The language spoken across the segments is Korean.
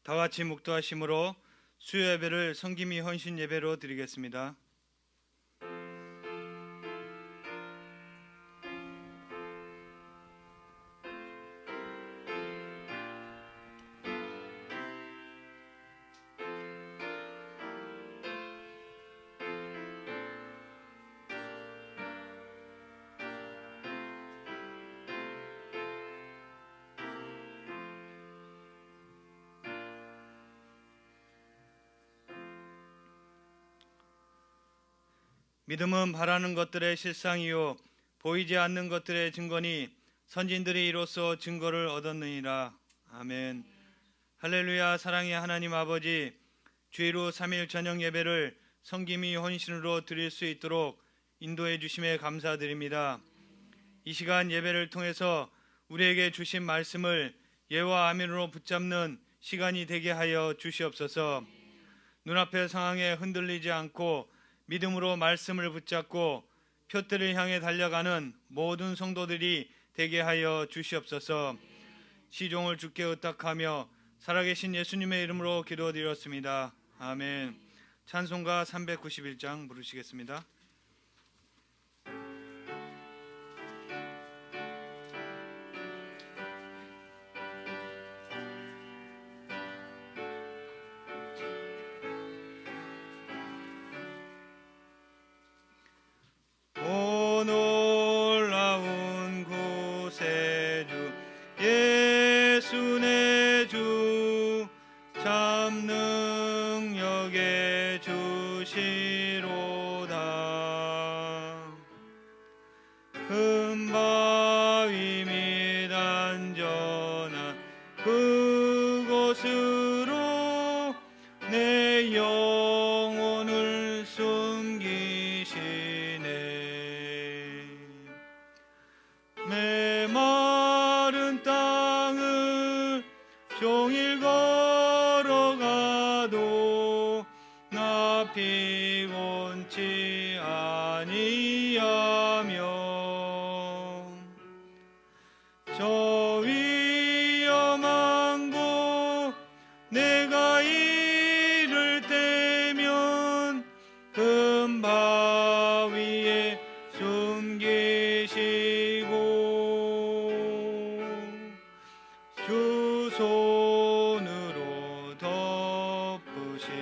다 같이 묵도하심으로 수요 예배를 성김이 헌신 예배로 드리겠습니다. 믿음은 바라는 것들의 실상이요 보이지 않는 것들의 증거니 선진들이 이로써 증거를 얻었느니라. 아멘. 할렐루야. 사랑의 하나님 아버지, 주일 후 3일 저녁 예배를 성김이 헌신으로 드릴 수 있도록 인도해 주심에 감사드립니다. 이 시간 예배를 통해서 우리에게 주신 말씀을 예와 아멘으로 붙잡는 시간이 되게 하여 주시옵소서. 눈앞의 상황에 흔들리지 않고 믿음으로 말씀을 붙잡고 표대를 향해 달려가는 모든 성도들이 되게 하여 주시옵소서. 시종을 주께 의탁하며 살아계신 예수님의 이름으로 기도드렸습니다. 아멘. 찬송가 391장 부르시겠습니다. 오 놀라운 구세주 예수 내 주 참 능력의 주시로다. 큰 바위 및 안전한 그곳으로 내 영혼을 숨기시네. 메마른 땅을 종일 걸어가도 나 피곤치 아니하며 저 위험한 곳 내가 이를 때면 큰 바위에 숨기시고 주 손으로 덮으시네.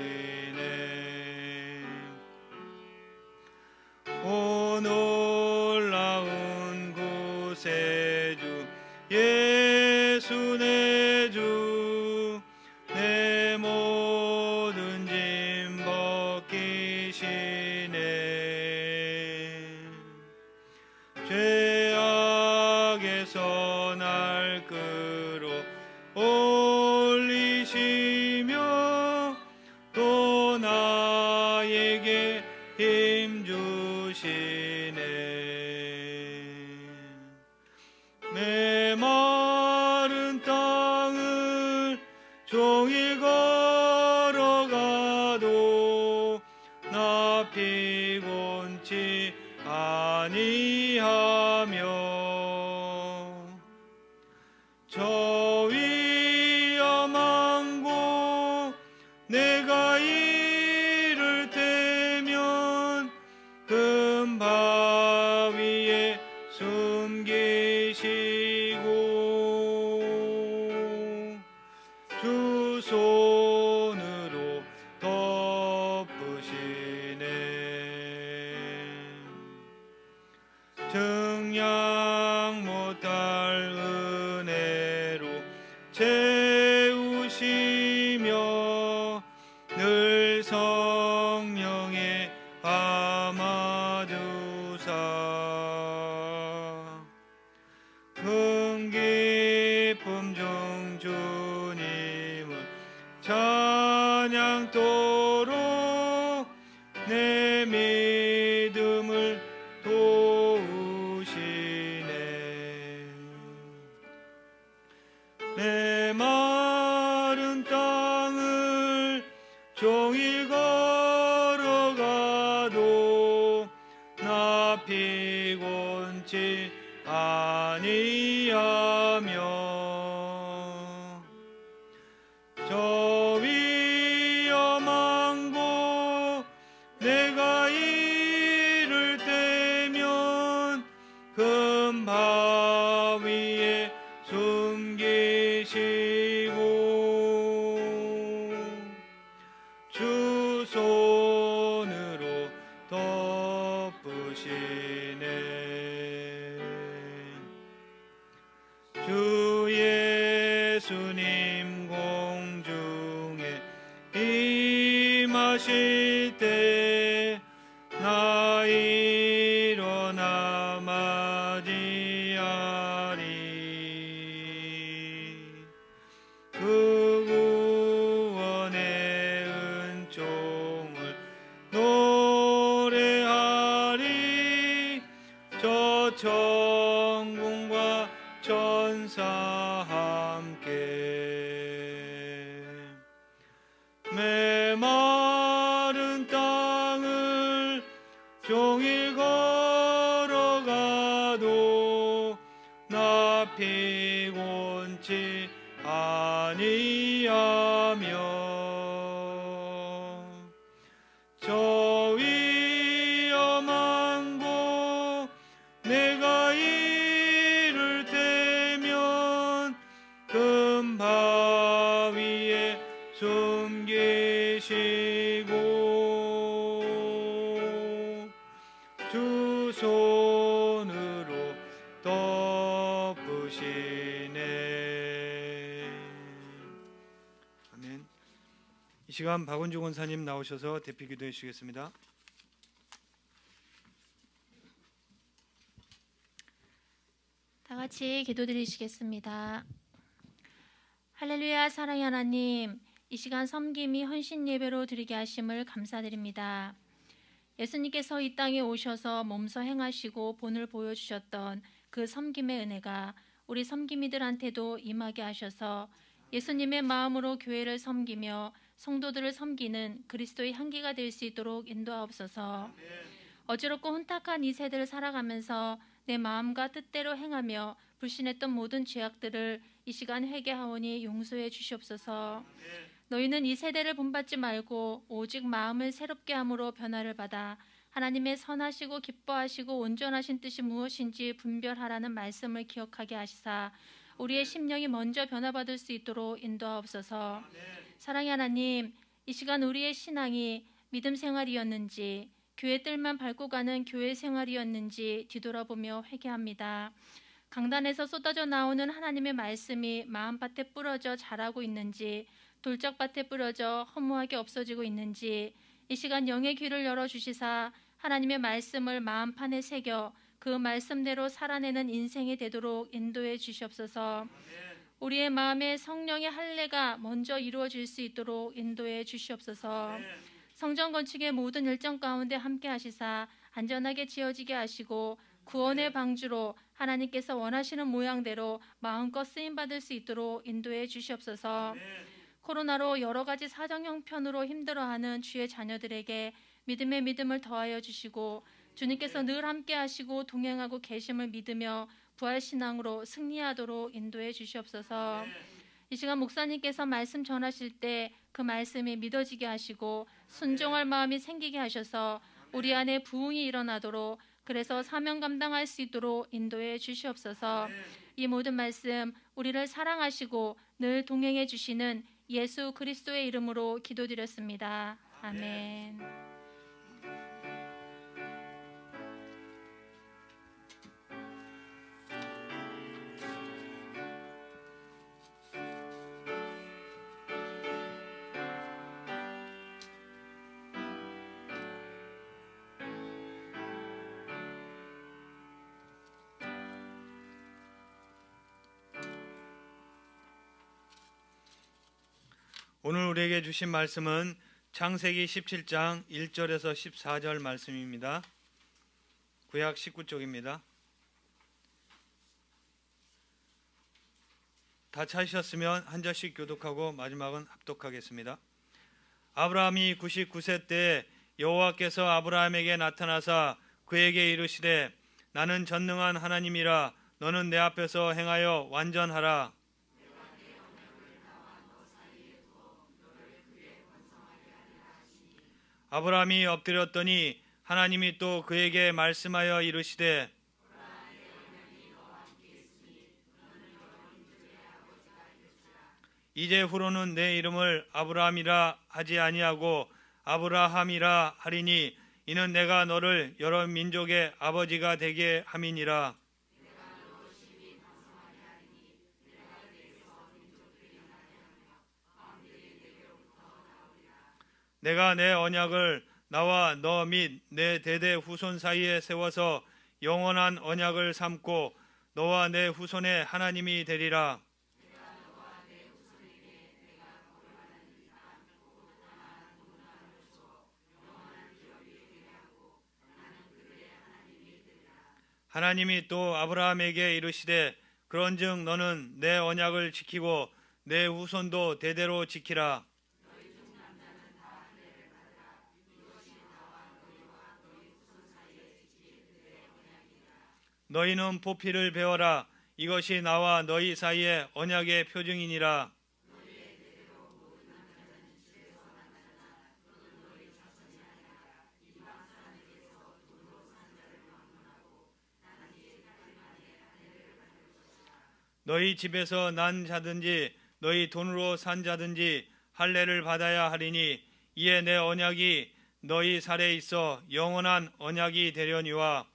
오 놀라운 구세주 예수 내 주 내 모든 짐 벗기시네. 죄악에서 날 끌어올리시며 또 나에게 힘 주시네. 메마른 땅을 종일 걸어가도 나 피곤치 아니하며 저 위험한 곳 내가 이를 때면 큰 바위에 숨기시고 주 손으로 덮으시네. 증량 못할 은혜로 채우시며 늘 성령에 감아주사 큰 기쁨 중 주님을 찬양토록 내 믿음을 도우시네. 메마른 땅을 종일 걸어가도 나 피곤치 아니하며 저 금 바위에 숨기시고 주 손으로 덮으시네. 주 예수님 공중에 임하실 때 나 일어나 맞이하리. 그 구원의 은총을 노래하리. 저 천군과 천사 함께 메마른 땅을 종일 걸어가도 나 피곤치 아니하며 저 위험한 곳 내가 이를 때면 금 바위에 숨기시고 주 손으로 덮으시네. 아멘. 이 시간 박원주 권사님 나오셔서 대피 기도해 주시겠습니다. 다 같이 기도드리시겠습니다. 할렐루야. 사랑의 하나님, 이 시간 섬김이 헌신 예배로 드리게 하심을 감사드립니다. 예수님께서 이 땅에 오셔서 몸소 행하시고 본을 보여주셨던 그 섬김의 은혜가 우리 섬김이들한테도 임하게 하셔서 예수님의 마음으로 교회를 섬기며 성도들을 섬기는 그리스도의 향기가 될 수 있도록 인도하옵소서. 어지럽고 혼탁한 이 세대를 살아가면서 내 마음과 뜻대로 행하며 불신했던 모든 죄악들을 이 시간 회개하오니 용서해 주시옵소서. 너희는 이 세대를 본받지 말고 오직 마음을 새롭게 함으로 변화를 받아 하나님의 선하시고 기뻐하시고 온전하신 뜻이 무엇인지 분별하라는 말씀을 기억하게 하시사 우리의 심령이 먼저 변화받을 수 있도록 인도하옵소서. 사랑의 하나님, 이 시간 우리의 신앙이 믿음 생활이었는지 교회 뜰만 밟고 가는 교회 생활이었는지 뒤돌아보며 회개합니다. 강단에서 쏟아져 나오는 하나님의 말씀이 마음밭에 뿌려져 자라고 있는지 돌짝밭에 뿌려져 허무하게 없어지고 있는지 이 시간 영의 귀를 열어주시사 하나님의 말씀을 마음판에 새겨 그 말씀대로 살아내는 인생이 되도록 인도해 주시옵소서. 우리의 마음에 성령의 할례가 먼저 이루어질 수 있도록 인도해 주시옵소서. 성전 건축의 모든 일정 가운데 함께 하시사 안전하게 지어지게 하시고 구원의 방주로 하나님께서 원하시는 모양대로 마음껏 쓰임받을 수 있도록 인도해 주시옵소서. 코로나로 여러 가지 사정 형편으로 힘들어하는 주의 자녀들에게 믿음의 믿음을 더하여 주시고 주님께서 늘 함께 하시고 동행하고 계심을 믿으며 부활신앙으로 승리하도록 인도해 주시옵소서. 이 시간 목사님께서 말씀 전하실 때 그 말씀이 믿어지게 하시고 순종할 마음이 생기게 하셔서 우리 안에 부흥이 일어나도록 그래서 사명 감당할 수 있도록 인도해 주시옵소서. 이 모든 말씀 우리를 사랑하시고 늘 동행해 주시는 예수 그리스도의 이름으로 기도드렸습니다. 아멘. 오늘 우리에게 주신 말씀은 창세기 17장 1절에서 14절 말씀입니다. 구약 19쪽입니다. 다 찾으셨으면 한 절씩 교독하고 마지막은 합독하겠습니다. 아브라함이 99세 때 여호와께서 아브라함에게 나타나사 그에게 이르시되 나는 전능한 하나님이라 너는 내 앞에서 행하여 완전하라. 아브라함이 엎드렸더니 하나님이 또 그에게 말씀하여 이르시되 이제후로는 내 이름을 아브라함이라 하지 아니하고 아브라함이라 하리니 이는 내가 너를 여러 민족의 아버지가 되게 함이니라. 내가 내 언약을 나와 너 및 내 대대 후손 사이에 세워서 영원한 언약을 삼고 너와 내 후손의 하나님이 되리라. 하나님이 또 아브라함에게 이르시되 그런즉 너는 내 언약을 지키고 내 후손도 대대로 지키라. 너희는 보피를 베어라. 이것이 나와 너희 사이의 언약의 표징이니라. 너희 집에서 난 자든지 너희 돈으로 산 자든지 할례를 받아야 하리니 이에 내 언약이 너희 살에 있어 영원한 언약이 되려니와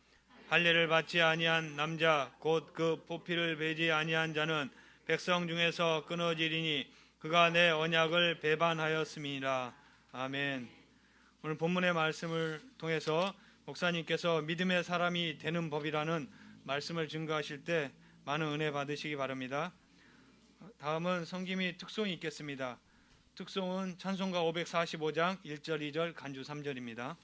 할례를 받지 아니한 남자 곧 그 보피를 베지 아니한 자는 백성 중에서 끊어지리니 그가 내 언약을 배반하였음이니라. 아멘. 오늘 본문의 말씀을 통해서 목사님께서 믿음의 사람이 되는 법이라는 말씀을 증거하실 때 많은 은혜 받으시기 바랍니다. 다음은 성김이 특송이 있겠습니다. 특송은 찬송가 545장 1절 2절 간주 3절입니다.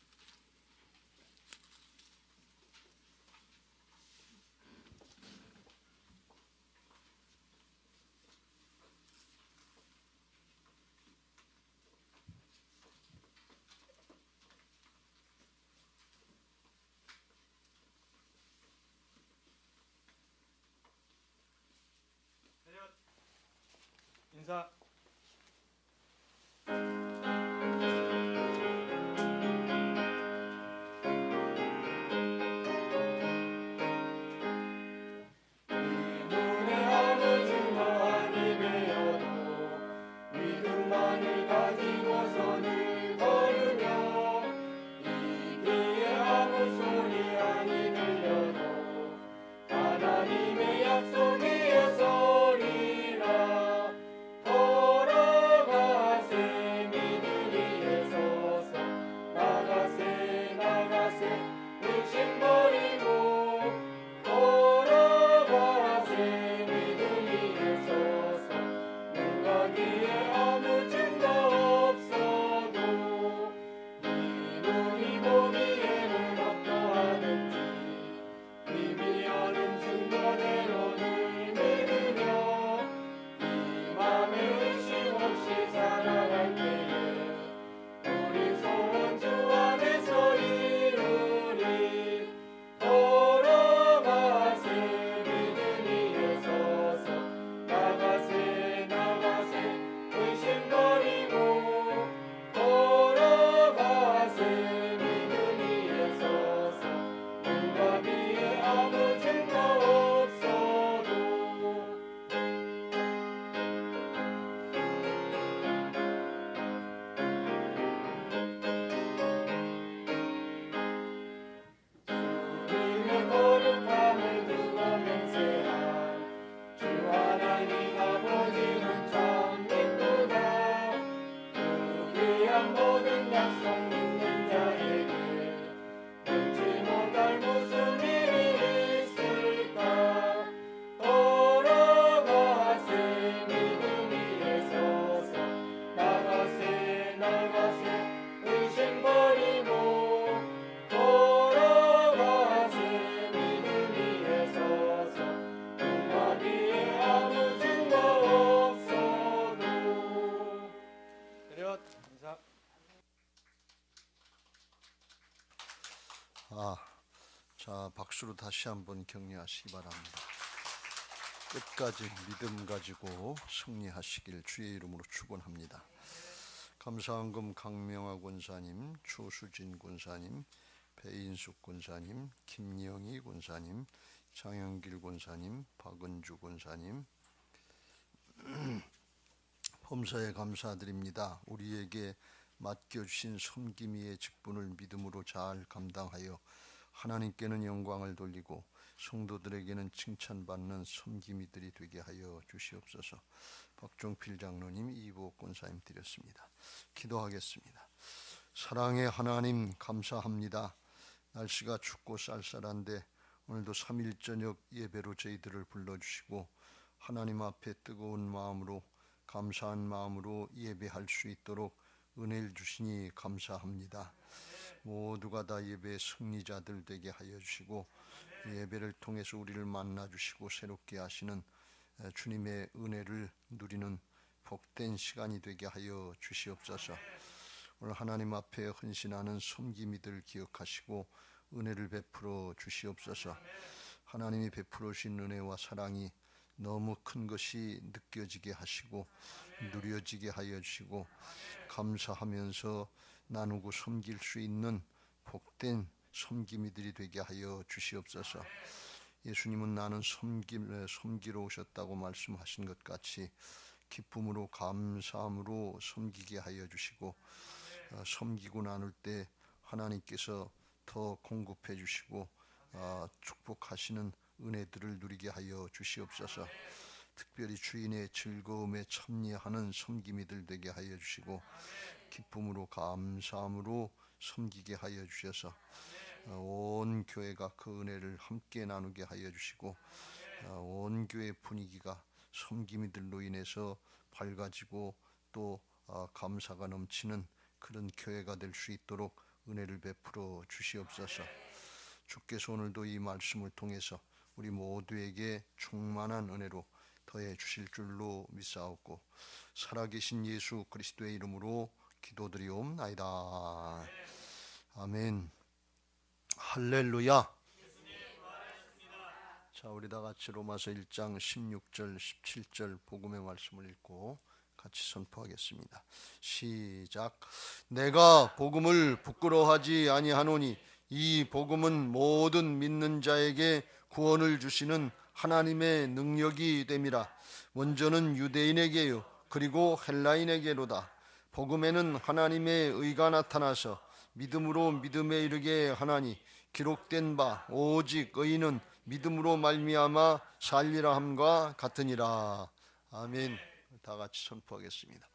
인사. 자, 박수로 다시 한번 격려하시기 바랍니다. 끝까지 믿음 가지고 승리하시길 주의 이름으로 축원합니다. 감사한금 강명화 권사님, 추수진 권사님, 배인숙 권사님, 김영희 권사님, 장영길 권사님, 박은주 권사님, 범사에 감사드립니다. 우리에게 맡겨주신 섬김이의 직분을 믿음으로 잘 감당하여 하나님께는 영광을 돌리고 성도들에게는 칭찬받는 섬김이들이 되게 하여 주시옵소서. 박종필 장로님, 이보 권사님 드렸습니다. 기도하겠습니다. 사랑의 하나님, 감사합니다. 날씨가 춥고 쌀쌀한데 오늘도 3일 저녁 예배로 저희들을 불러주시고 하나님 앞에 뜨거운 마음으로, 감사한 마음으로 예배할 수 있도록 은혜를 주시니 감사합니다. 모두가 다 예배의 승리자들 되게 하여 주시고 예배를 통해서 우리를 만나 주시고 새롭게 하시는 주님의 은혜를 누리는 복된 시간이 되게 하여 주시옵소서. 오늘 하나님 앞에 헌신하는 섬김이들 기억하시고 은혜를 베풀어 주시옵소서. 하나님이 베풀어 주신 은혜와 사랑이 너무 큰 것이 느껴지게 하시고 누려지게 하여 주시고 감사하면서 나누고 섬길 수 있는 복된 섬김이들이 되게 하여 주시옵소서. 예수님은 나는 섬기러 오셨다고 말씀하신 것 같이 기쁨으로 감사함으로 섬기게 하여 주시고 섬기고 나눌 때 하나님께서 더 공급해 주시고 축복하시는 은혜들을 누리게 하여 주시옵소서. 특별히 주인의 즐거움에 참여하는 섬김이들 되게 하여 주시고 기쁨으로 감사함으로 섬기게 하여 주셔서 온 교회가 그 은혜를 함께 나누게 하여 주시고 온 교회 분위기가 섬김이들로 인해서 밝아지고 또 감사가 넘치는 그런 교회가 될 수 있도록 은혜를 베풀어 주시옵소서. 주께서 오늘도 이 말씀을 통해서 우리 모두에게 충만한 은혜로 더해 주실 줄로 믿사옵고 살아계신 예수 그리스도의 이름으로 기도드리옵나이다. 아멘. 할렐루야. 자, 우리 다 같이 로마서 1장 16절 17절 복음의 말씀을 읽고 같이 선포하겠습니다. 시작. 내가 복음을 부끄러워하지 아니하노니 이 복음은 모든 믿는 자에게 구원을 주시는 하나님의 능력이 됨이라. 먼저는 유대인에게요 그리고 헬라인에게로다. 복음에는 하나님의 의가 나타나서 믿음으로 믿음에 이르게 하나니 기록된 바 오직 의인은 믿음으로 말미암아 살리라 함과 같으니라. 아멘. 다 같이 선포하겠습니다.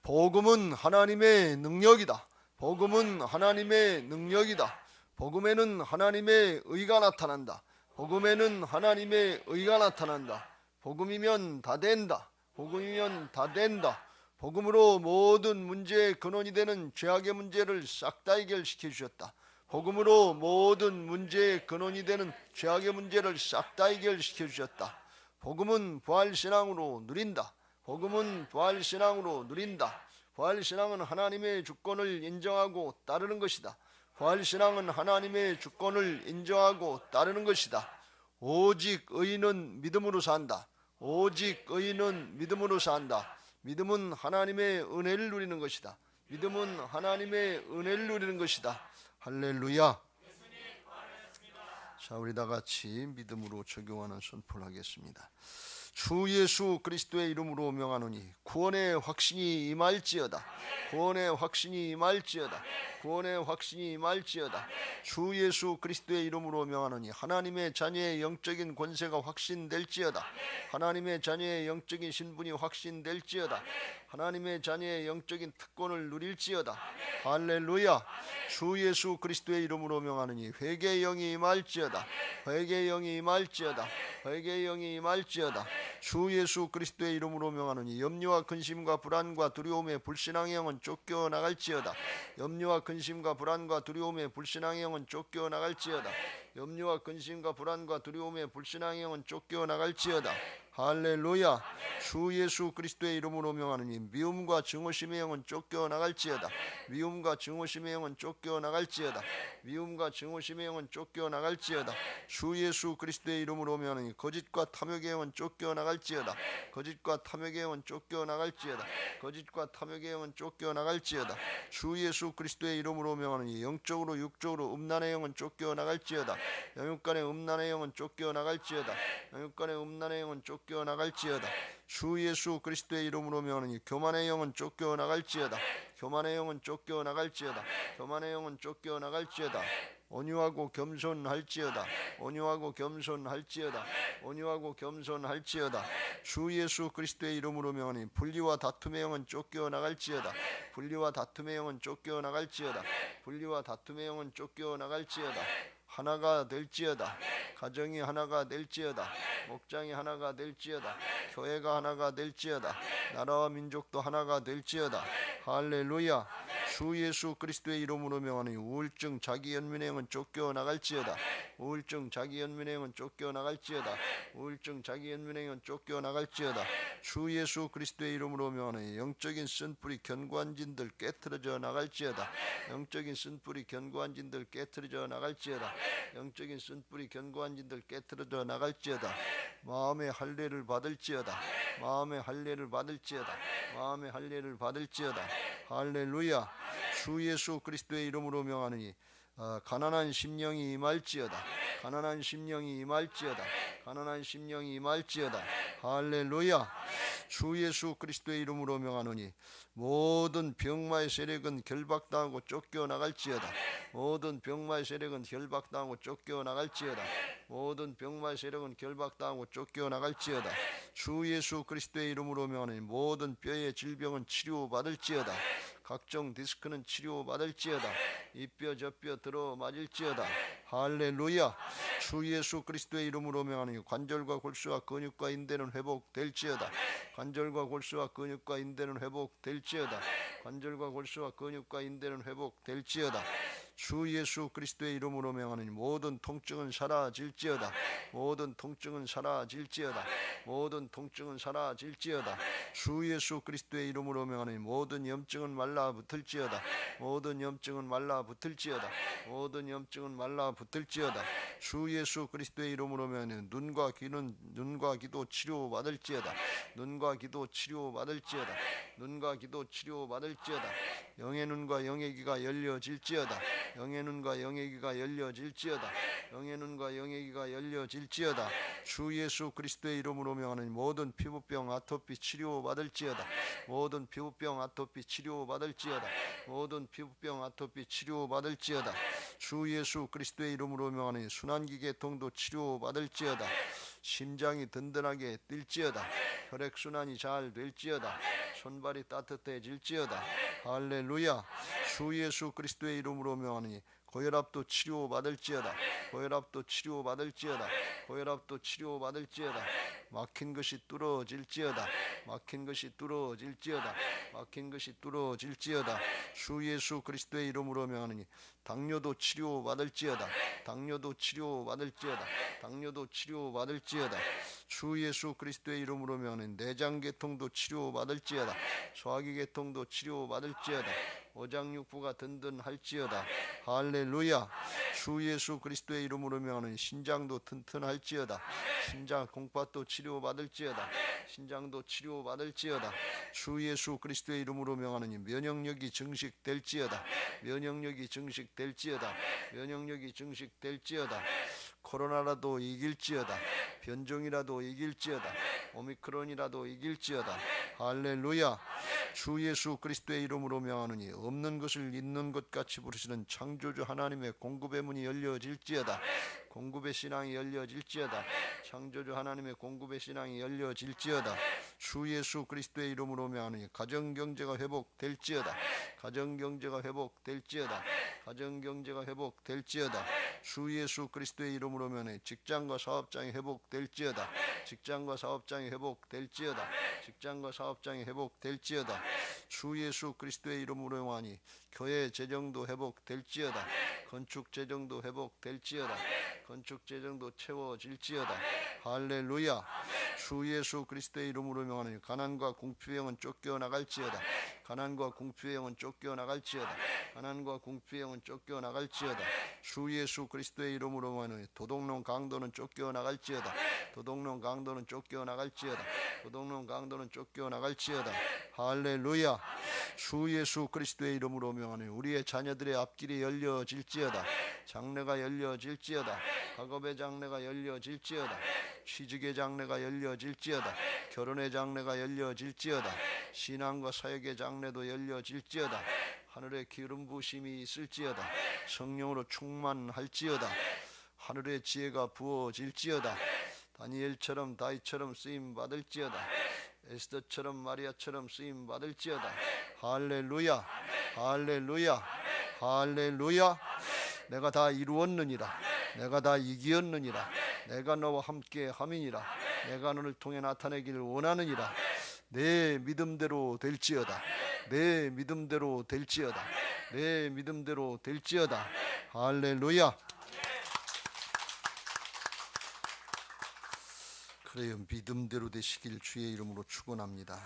복음은 하나님의 능력이다. 복음은 하나님의 능력이다. 복음에는 하나님의 의가 나타난다. 복음에는 하나님의 의가 나타난다. 복음이면 다 된다. 복음이면 다 된다. 복음으로 모든 문제의 근원이 되는 죄악의 문제를 싹 다 해결시켜 주셨다. 복음으로 모든 문제의 근원이 되는 죄악의 문제를 싹 다 해결시켜 주셨다. 복음은 부활신앙으로 누린다. 복음은 부활신앙으로 누린다. 부활신앙은 하나님의 주권을 인정하고 따르는 것이다. 부활신앙은 하나님의 주권을 인정하고 따르는 것이다. 오직 의인은 믿음으로 산다. 오직 의인은 믿음으로 산다. 믿음은 하나님의 은혜를 누리는 것이다. 믿음은 하나님의 은혜를 누리는 것이다. 할렐루야. 자, 우리 다 같이 믿음으로 적용하는 선포를 하겠습니다. 주 예수 그리스도의 이름으로 명하노니 구원의 확신이 임할지어다. 구원의 확신이 임할지어다. 구원의 확신이 임할지어다. 주 예수 그리스도의 이름으로 명하노니 하나님의 자녀의 영적인 권세가 확신될지어다. 하나님의 자녀의 영적인 신분이 확신될지어다. 하나님의 자녀의 영적인 특권을 누릴지어다. 할렐루야. 주 예수 그리스도의 이름으로 명하노니 회개의 영이 임할지어다. 회개의 영이 임할지어다. 회개의 영이 임할지어다. 주 예수 그리스도의 이름으로 명하노니 염려와 근심과 불안과 두려움의 불신앙의 영은 쫓겨나갈지어다. 염려와 근심과 불안과 두려움의 불신앙의 영은 쫓겨나갈지어다. 염려와 근심과 불안과 두려움의 불신앙의 영은 쫓겨나갈지어다. 할렐루야. 주 예수 그리스도의 이름으로 명하노니 미움과 증오심의 영은 쫓겨나갈지어다. 미움과 증오심의 영은 쫓겨나갈지어다. 미움과 증오심의 영은 쫓겨나갈지어다. 주 예수 그리스도의 이름으로 명하노니 거짓과 탐욕의 영은 쫓겨나갈지어다. 거짓과 탐욕의 영은 쫓겨나갈지어다. 거짓과 탐욕의 영은 쫓겨나갈지어다. 주 예수 그리스도의 이름으로 명하노니 영적으로 육적으로 음란의 영은 쫓겨나갈지어다. 영육간의 음란의 영은 쫓겨나갈지어다. 영육간의 음란의 영은 쫓겨나갈지어다. 쫓겨나갈지어다. 주 예수 그리스도의 이름으로 명하노니 교만의 영은 쫓겨나갈지어다. 교만의 영은 쫓겨나갈지어다. 교만의 영은 쫓겨나갈지어다. 온유하고 겸손할지어다. 온유하고 겸손할지어다. 온유하고 겸손할지어다. 주 예수 그리스도의 이름으로 명하니 분리와 다툼의 영은 쫓겨나갈지어다. 분리와 다툼의 영은 쫓겨나갈지어다. 분리와 다툼의 영은 쫓겨나갈지어다. 하나가 될지어다. 가정이 하나가 될지어다. 목장이 하나가 될지어다. 교회가 하나가 될지어다. 나라와 민족도 하나가 될지어다. 할렐루야. 주 예수 그리스도의 이름으로 명하니 우울증 자기 연민의 영은 쫓겨나갈지어다. 우울증 자기 연민의 영은 쫓겨나갈지어다. 우울증 자기 연민의 영은 쫓겨나갈지어다. 주 예수 그리스도의 이름으로 명하니 영적인 쓴뿌리 견고한 진들 깨트려져 나갈지어다. 영적인 쓴뿌리 견고한 진들 깨트려져 나갈지어다. 영적인 쓴뿌리 견고한 진들 깨트려져 나갈지어다. 마음의 할례를 받을지어다. 마음의 할례를 받을지어다. 마음의 할례를 받을지어다. 할렐루야. 주 예수 그리스도의 이름으로 명하니 가난한 심령이 임할지어다. 가난한 심령이 임할지어다. 가난한 심령이 임할지어다. 할렐루야. 주 예수 그리스도의 이름으로 명하노니 모든 병마의 세력은 결박당하고 쫓겨나갈지어다. 모든 병마의 세력은 결박당하고 쫓겨나갈지어다. 모든 병마의 세력은 결박당하고 쫓겨나갈지어다. 주 예수 그리스도의 이름으로 명하노니 모든 뼈의 질병은 치료받을지어다. 각종 디스크는 치료받을지어다. 이 뼈 저 뼈 들어 맞을지어다. 할렐루야. 주 예수 그리스도의 이름으로 명하니 관절과 골수와 근육과 인대는 회복될지어다. 관절과 골수와 근육과 인대는 회복될지어다. 관절과 골수와 근육과 인대는 회복될지어다. 주 예수 그리스도의 이름으로 명하니 모든 통증은 사라질지어다. 모든 통증은 사라질지어다. 모든 통증은 사라질지어다. 주 예수 그리스도의 이름으로 명하니 모든 염증은 말라붙을지어다. 모든 염증은 말라붙을지어다. 모든 염증은 말라붙을지어다. 주 예수 그리스도의 이름으로 명하니 눈과 귀도 치료받을지어다. 눈과 귀도 치료받을지어다. 눈과 귀도 치료받을지어다. 영의 눈과 영의 귀가 열려질지어다. 영의 눈과 영의 귀가 열려질지어다. 영의 눈과 영의 귀가 열려질지어다. 주 예수 그리스도의 이름으로 명하는 모든 피부병 아토피 치료받을지어다. 모든 피부병 아토피 치료받을지어다. 모든 피부병 아토피 치료받을지어다. 주 예수 그리스도의 이름으로 명하는 순환기 계통도 치료받을지어다. 심장이 든든하게 뛸지어다. 혈액순환이 잘 될지어다. 손발이 따뜻해질지어다. 할렐루야. 주 예수 그리스도의 이름으로 명하니 고혈압도 치료받을지어다. 고혈압도 치료받을지어다. 고혈압도 치료받을지어다. 막힌 것이 뚫어질지어다. 막힌 것이 뚫어질지어다. 막힌 것이 뚫어질지어다. 주 예수 그리스도의 이름으로 명하니 당뇨도 치료받을지어다. 당뇨도 치료받을지어다. 당뇨도 치료받을지어다. 주 예수 그리스도의 이름으로 명하는 내장계통도 치료받을지어다. 소화기계통도 치료받을지어다. 오장육부가 든든할지어다. 할렐루야. 주 예수 그리스도의 이름으로 명하는 신장도 튼튼할지어다. 신장 공팥도 치료받을지어다. 신장도 치료받을지어다. 주 예수 그리스도의 이름으로 명하는 면역력이 증식될지어다. 면역력이 증식될지어다. 면역력이 증식될지어다. 코로나라도 이길지어다. 변종이라도 이길지어다. 오미크론이라도 이길지어다. 할렐루야. 주 예수 그리스도의 이름으로 명하노니 없는 것을 있는 것 같이 부르시는 창조주 하나님의 공급의 문이 열려질지어다. 공급의 신앙이 열려질지어다. 창조주 하나님의 공급의 신앙이 열려질지어다. 주 예수 그리스도의 이름으로 명하노니 가정경제가 회복될지어다. 가정경제가 회복될지어다. 가정경제가 회복될지어다. 주 예수 그리스도의 이름으로 명하노니 직장과 사업장이 회복될지어다. 직장과 사업장이 회복될지어다. 직장과 사업장이 회복될지어다. 주 예수 그리스도의 이름으로 명하니 교회 재정도 회복될지어다. 건축 재정도 회복될지어다. 건축 재정도 채워질지어다. 할렐루야. 주 예수 그리스도의 이름으로 명하니 가난과 궁핍의 영은 쫓겨나갈지어다. 가난과 궁핍의 영은 쫓겨나갈지어다. 가난과 궁핍의 영은 쫓겨나갈지어다. 주 예수 그리스도의 이름으로만 도둑놈 강도는 쫓겨나갈지어다. 도둑놈 강도는 쫓겨나갈지어다. 도둑놈 강도는 쫓겨나갈지어다. 할렐루야. 주 예수 그리스도의 이름으로 명하노니 우리의 자녀들의 앞길이 열려질지어다. 장래가 열려질지어다. 학업의 장래가 열려질지어다. 취직의 장래가 열려질지어다. 결혼의 장래가 열려질지어다. 신앙과 사역의 장래도 열려질지어다. 하늘에 기름 부심이 있을지어다. 성령으로 충만할지어다. 하늘의 지혜가 부어질지어다. 다니엘처럼 다윗처럼 쓰임 받을지어다. 에스더처럼 마리아처럼 쓰임 받을지어다. 할렐루야. 할렐루야. 할렐루야. 내가 다 이루었느니라. 내가 다 이기었느니라. 내가 너와 함께 함이니라. 내가 너를 통해 나타내기를 원하느니라. 내 믿음대로 될지어다. 내 믿음대로 될지어다. 내 믿음대로 될지어다. 할렐루야. 그래요. 믿음대로 되시길 주의 이름으로 축원합니다.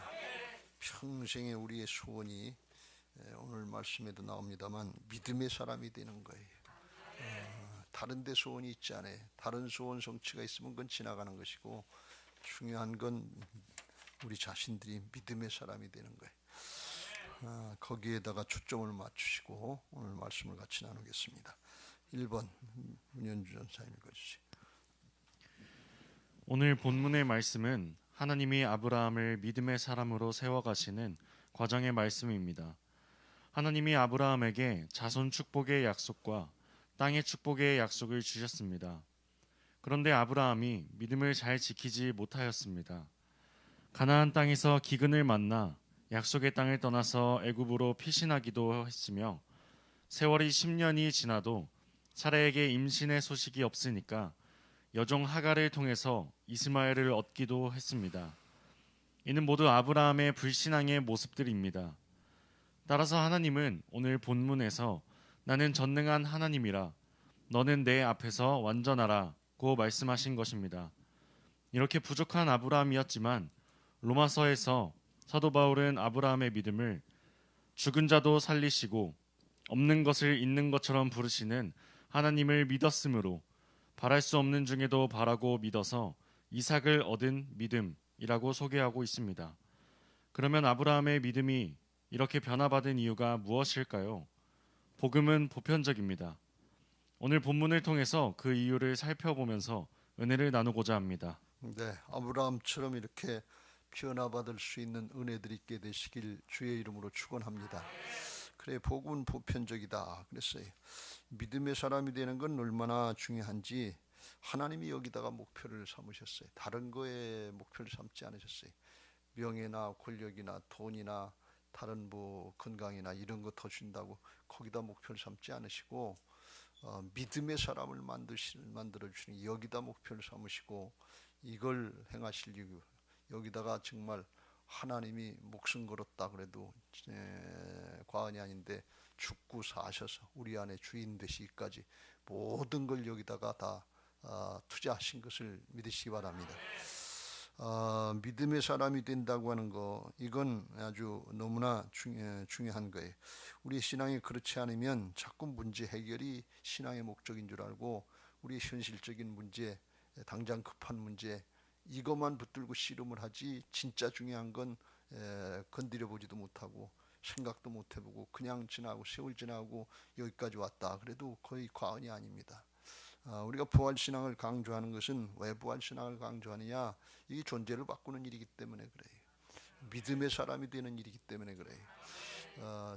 평생의 우리의 소원이 오늘 말씀에도 나옵니다만 믿음의 사람이 되는 거예요. 다른 데 소원이 있지 않아요. 다른 소원 성취가 있으면 그건 지나가는 것이고 중요한 건 우리 자신들이 믿음의 사람이 되는 거예요. 거기에다가 초점을 맞추시고 오늘 말씀을 같이 나누겠습니다. 1번 문현주 전사님 읽어주세요. 오늘 본문의 말씀은 하나님이 아브라함을 믿음의 사람으로 세워가시는 과정의 말씀입니다. 하나님이 아브라함에게 자손 축복의 약속과 땅의 축복의 약속을 주셨습니다. 그런데 아브라함이 믿음을 잘 지키지 못하였습니다. 가나안 땅에서 기근을 만나 약속의 땅을 떠나서 애굽으로 피신하기도 했으며 세월이 10년이 지나도 사라에게 임신의 소식이 없으니까 여종 하갈을 통해서 이스마엘을 얻기도 했습니다. 이는 모두 아브라함의 불신앙의 모습들입니다. 따라서 하나님은 오늘 본문에서 나는 전능한 하나님이라 너는 내 앞에서 완전하라고 말씀하신 것입니다. 이렇게 부족한 아브라함이었지만 로마서에서 사도 바울은 아브라함의 믿음을 죽은 자도 살리시고 없는 것을 있는 것처럼 부르시는 하나님을 믿었으므로 바랄 수 없는 중에도 바라고 믿어서 이삭을 얻은 믿음이라고 소개하고 있습니다. 그러면 아브라함의 믿음이 이렇게 변화받은 이유가 무엇일까요? 복음은 보편적입니다. 오늘 본문을 통해서 그 이유를 살펴보면서 은혜를 나누고자 합니다. 네, 아브라함처럼 이렇게 변화받을 수 있는 은혜들이 있게 되시길 주의 이름으로 축원합니다. 그래, 복음은 보편적이다 그랬어요. 믿음의 사람이 되는 건 얼마나 중요한지 하나님이 여기다가 목표를 삼으셨어요. 다른 거에 목표를 삼지 않으셨어요. 명예나 권력이나 돈이나 다른 뭐 건강이나 이런 거 더 준다고 거기다 목표를 삼지 않으시고 믿음의 사람을 만들어주시는 여기다 목표를 삼으시고 이걸 행하실 이유, 여기다가 정말 하나님이 목숨 걸었다 그래도 과언이 아닌데 죽고 사셔서 우리 안에 주인 되시기까지 모든 걸 여기다가 다 투자하신 것을 믿으시기 바랍니다. 믿음의 사람이 된다고 하는 거, 이건 아주 너무나 중요한 거예요. 우리 신앙이 그렇지 않으면 자꾸 문제 해결이 신앙의 목적인 줄 알고 우리 현실적인 문제, 당장 급한 문제 이것만 붙들고 씨름을 하지 진짜 중요한 건 건드려 보지도 못하고 생각도 못 해보고 그냥 지나고 세월 지나고 여기까지 왔다 그래도 거의 과언이 아닙니다. 우리가 부활신앙을 강조하는 것은 왜 부활신앙을 강조하느냐, 이게 존재를 바꾸는 일이기 때문에 그래요. 믿음의 사람이 되는 일이기 때문에 그래요.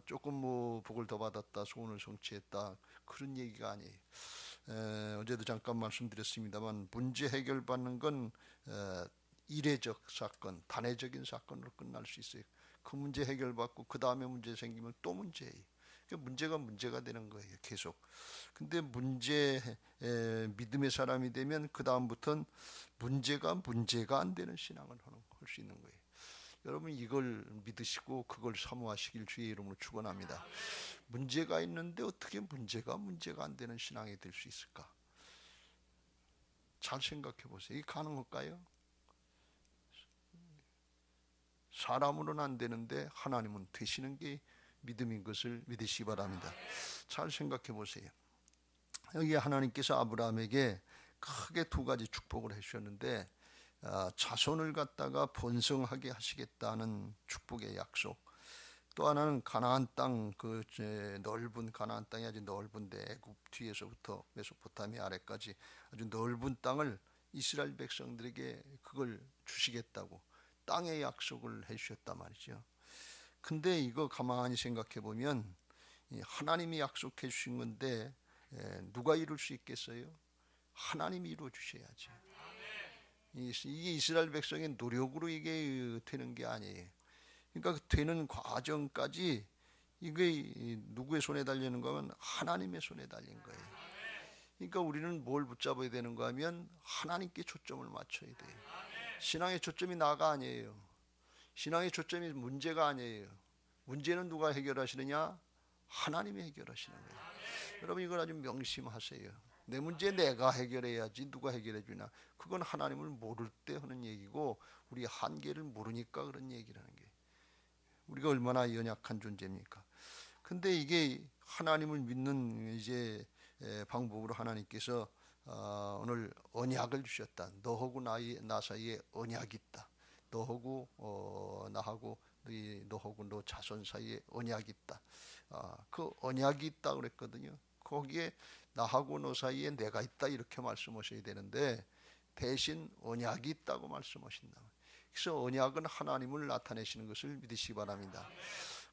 조금 뭐 복을 더 받았다, 소원을 성취했다 그런 얘기가 아니에요. 어제도 잠깐 말씀드렸습니다만 문제 해결받는 건 이례적 사건, 단회적인 사건으로 끝날 수 있어요. 그 문제 해결받고 그 다음에 문제 생기면 또 문제예요. 그러니까 문제가 되는 거예요, 계속. 근데 믿음의 사람이 되면 그 다음부터는 문제가 안 되는 신앙을 할 수 있는 거예요. 여러분 이걸 믿으시고 그걸 사모하시길 주의 이름으로 축원합니다. 문제가 있는데 어떻게 문제가 안 되는 신앙이 될 수 있을까? 잘 생각해 보세요. 이게 가능할까요? 사람으로는 안 되는데 하나님은 되시는 게 믿음인 것을 믿으시기 바랍니다. 잘 생각해 보세요. 여기 하나님께서 아브라함에게 크게 두 가지 축복을 해주셨는데 자손을 갖다가 번성하게 하시겠다는 축복의 약속, 또 하나는 가나안 땅, 그 넓은 가나안 땅이 아주 넓은데 애굽 뒤에서부터 메소포타미아 아래까지 아주 넓은 땅을 이스라엘 백성들에게 그걸 주시겠다고 땅의 약속을 해주셨단 말이죠. 근데 이거 가만히 생각해 보면 하나님이 약속해 주신 건데 누가 이룰 수 있겠어요? 하나님이 이루어 주셔야지. 이게 이스라엘 백성의 노력으로 이게 되는 게 아니에요. 그러니까 되는 과정까지 이게 누구의 손에 달리는 거면 하나님의 손에 달린 거예요. 그러니까 우리는 뭘 붙잡아야 되는가 하면 하나님께 초점을 맞춰야 돼요. 신앙의 초점이 나가 아니에요. 신앙의 초점이 문제가 아니에요. 문제는 누가 해결하시느냐? 하나님이 해결하시는 거예요. 여러분 이걸 아주 명심하세요. 내 문제 내가 해결해야지 누가 해결해 주나? 그건 하나님을 모를 때 하는 얘기고 우리 한계를 모르니까 그런 얘기를 하는 거예요. 우리가 얼마나 연약한 존재입니까? 근데 이게 하나님을 믿는 이제 방법으로 하나님께서 오늘 언약을 주셨다. 너하고 나 사이에 언약이 있다. 너하고 나하고 너하고 너 자손 사이에 언약이 있다. 그 언약이 있다 그랬거든요. 거기에 나하고 너 사이에 내가 있다 이렇게 말씀하셔야 되는데 대신 언약이 있다고 말씀하신다. 그래서 언약은 하나님을 나타내시는 것을 믿으시기 바랍니다.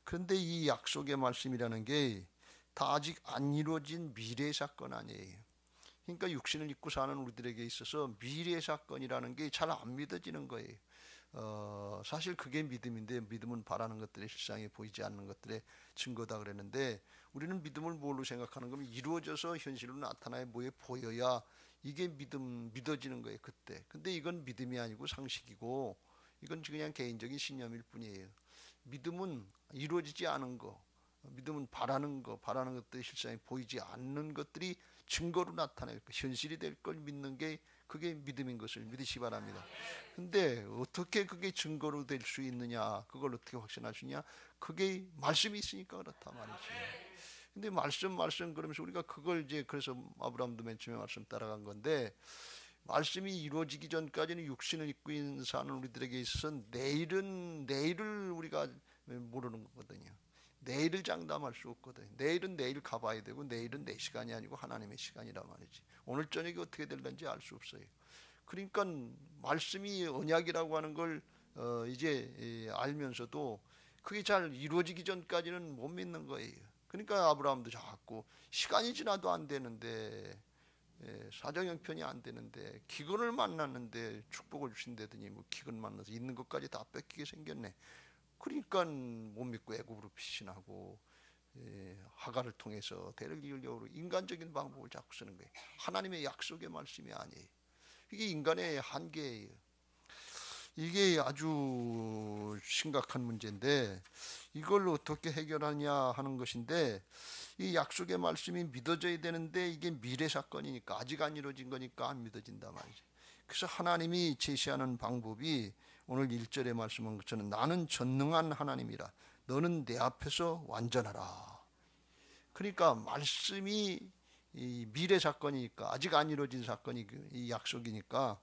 그런데 이 약속의 말씀이라는 게 다 아직 안 이루어진 미래 사건 아니에요. 그러니까 육신을 입고 사는 우리들에게 있어서 미래 사건이라는 게 잘 안 믿어지는 거예요. 사실 그게 믿음인데 믿음은 바라는 것들의 실상에 보이지 않는 것들의 증거다 그랬는데 우리는 믿음을 뭘로 생각하는 거면 이루어져서 현실로 나타나야 뭐에 보여야 이게 믿어지는 거예요 그때. 근데 이건 믿음이 아니고 상식이고 이건 그냥 개인적인 신념일 뿐이에요. 믿음은 이루어지지 않은 거, 믿음은 바라는 것들의 실상에 보이지 않는 것들이 증거로 나타낼 것, 현실이 될 걸 믿는 게 그게 믿음인 것을 믿으시기 바랍니다. 근데 어떻게 그게 증거로 될 수 있느냐, 그걸 어떻게 확신할 수 있냐? 그게 말씀이 있으니까 그렇다 말이지. 근데 말씀 그러면서 우리가 그걸 이제 그래서 아브라함도 맨 처음에 말씀 따라간 건데 말씀이 이루어지기 전까지는 육신을 입고 사는 우리들에게 있어서 내일을 우리가 모르는 거거든요. 내일을 장담할 수 없거든요. 내일은 내일 가봐야 되고 내일은 내 시간이 아니고 하나님의 시간이란 말이지. 오늘 저녁이 어떻게 될는지 알 수 없어요. 그러니까 말씀이 언약이라고 하는 걸 이제 알면서도 그게 잘 이루어지기 전까지는 못 믿는 거예요. 그러니까 아브라함도 자꾸 시간이 지나도 안 되는데 사정 형편이 안 되는데 기근을 만났는데 축복을 주신다더니 뭐 기근 만나서 있는 것까지 다 뺏기게 생겼네. 그러니까 못 믿고 애굽으로 피신하고 하갈을 통해서 대를 이으려고 인간적인 방법을 자꾸 쓰는 거예요. 하나님의 약속의 말씀이 아니에요. 이게 인간의 한계예요. 이게 아주 심각한 문제인데 이걸 어떻게 해결하냐 하는 것인데 이 약속의 말씀이 믿어져야 되는데 이게 미래 사건이니까 아직 안 이루어진 거니까 안 믿어진단 말이죠. 그래서 하나님이 제시하는 방법이 오늘 1절에 말씀한 것처럼 나는 전능한 하나님이라 너는 내 앞에서 완전하라. 그러니까 말씀이 이 미래 사건이니까 아직 안 이루어진 사건이 이 약속이니까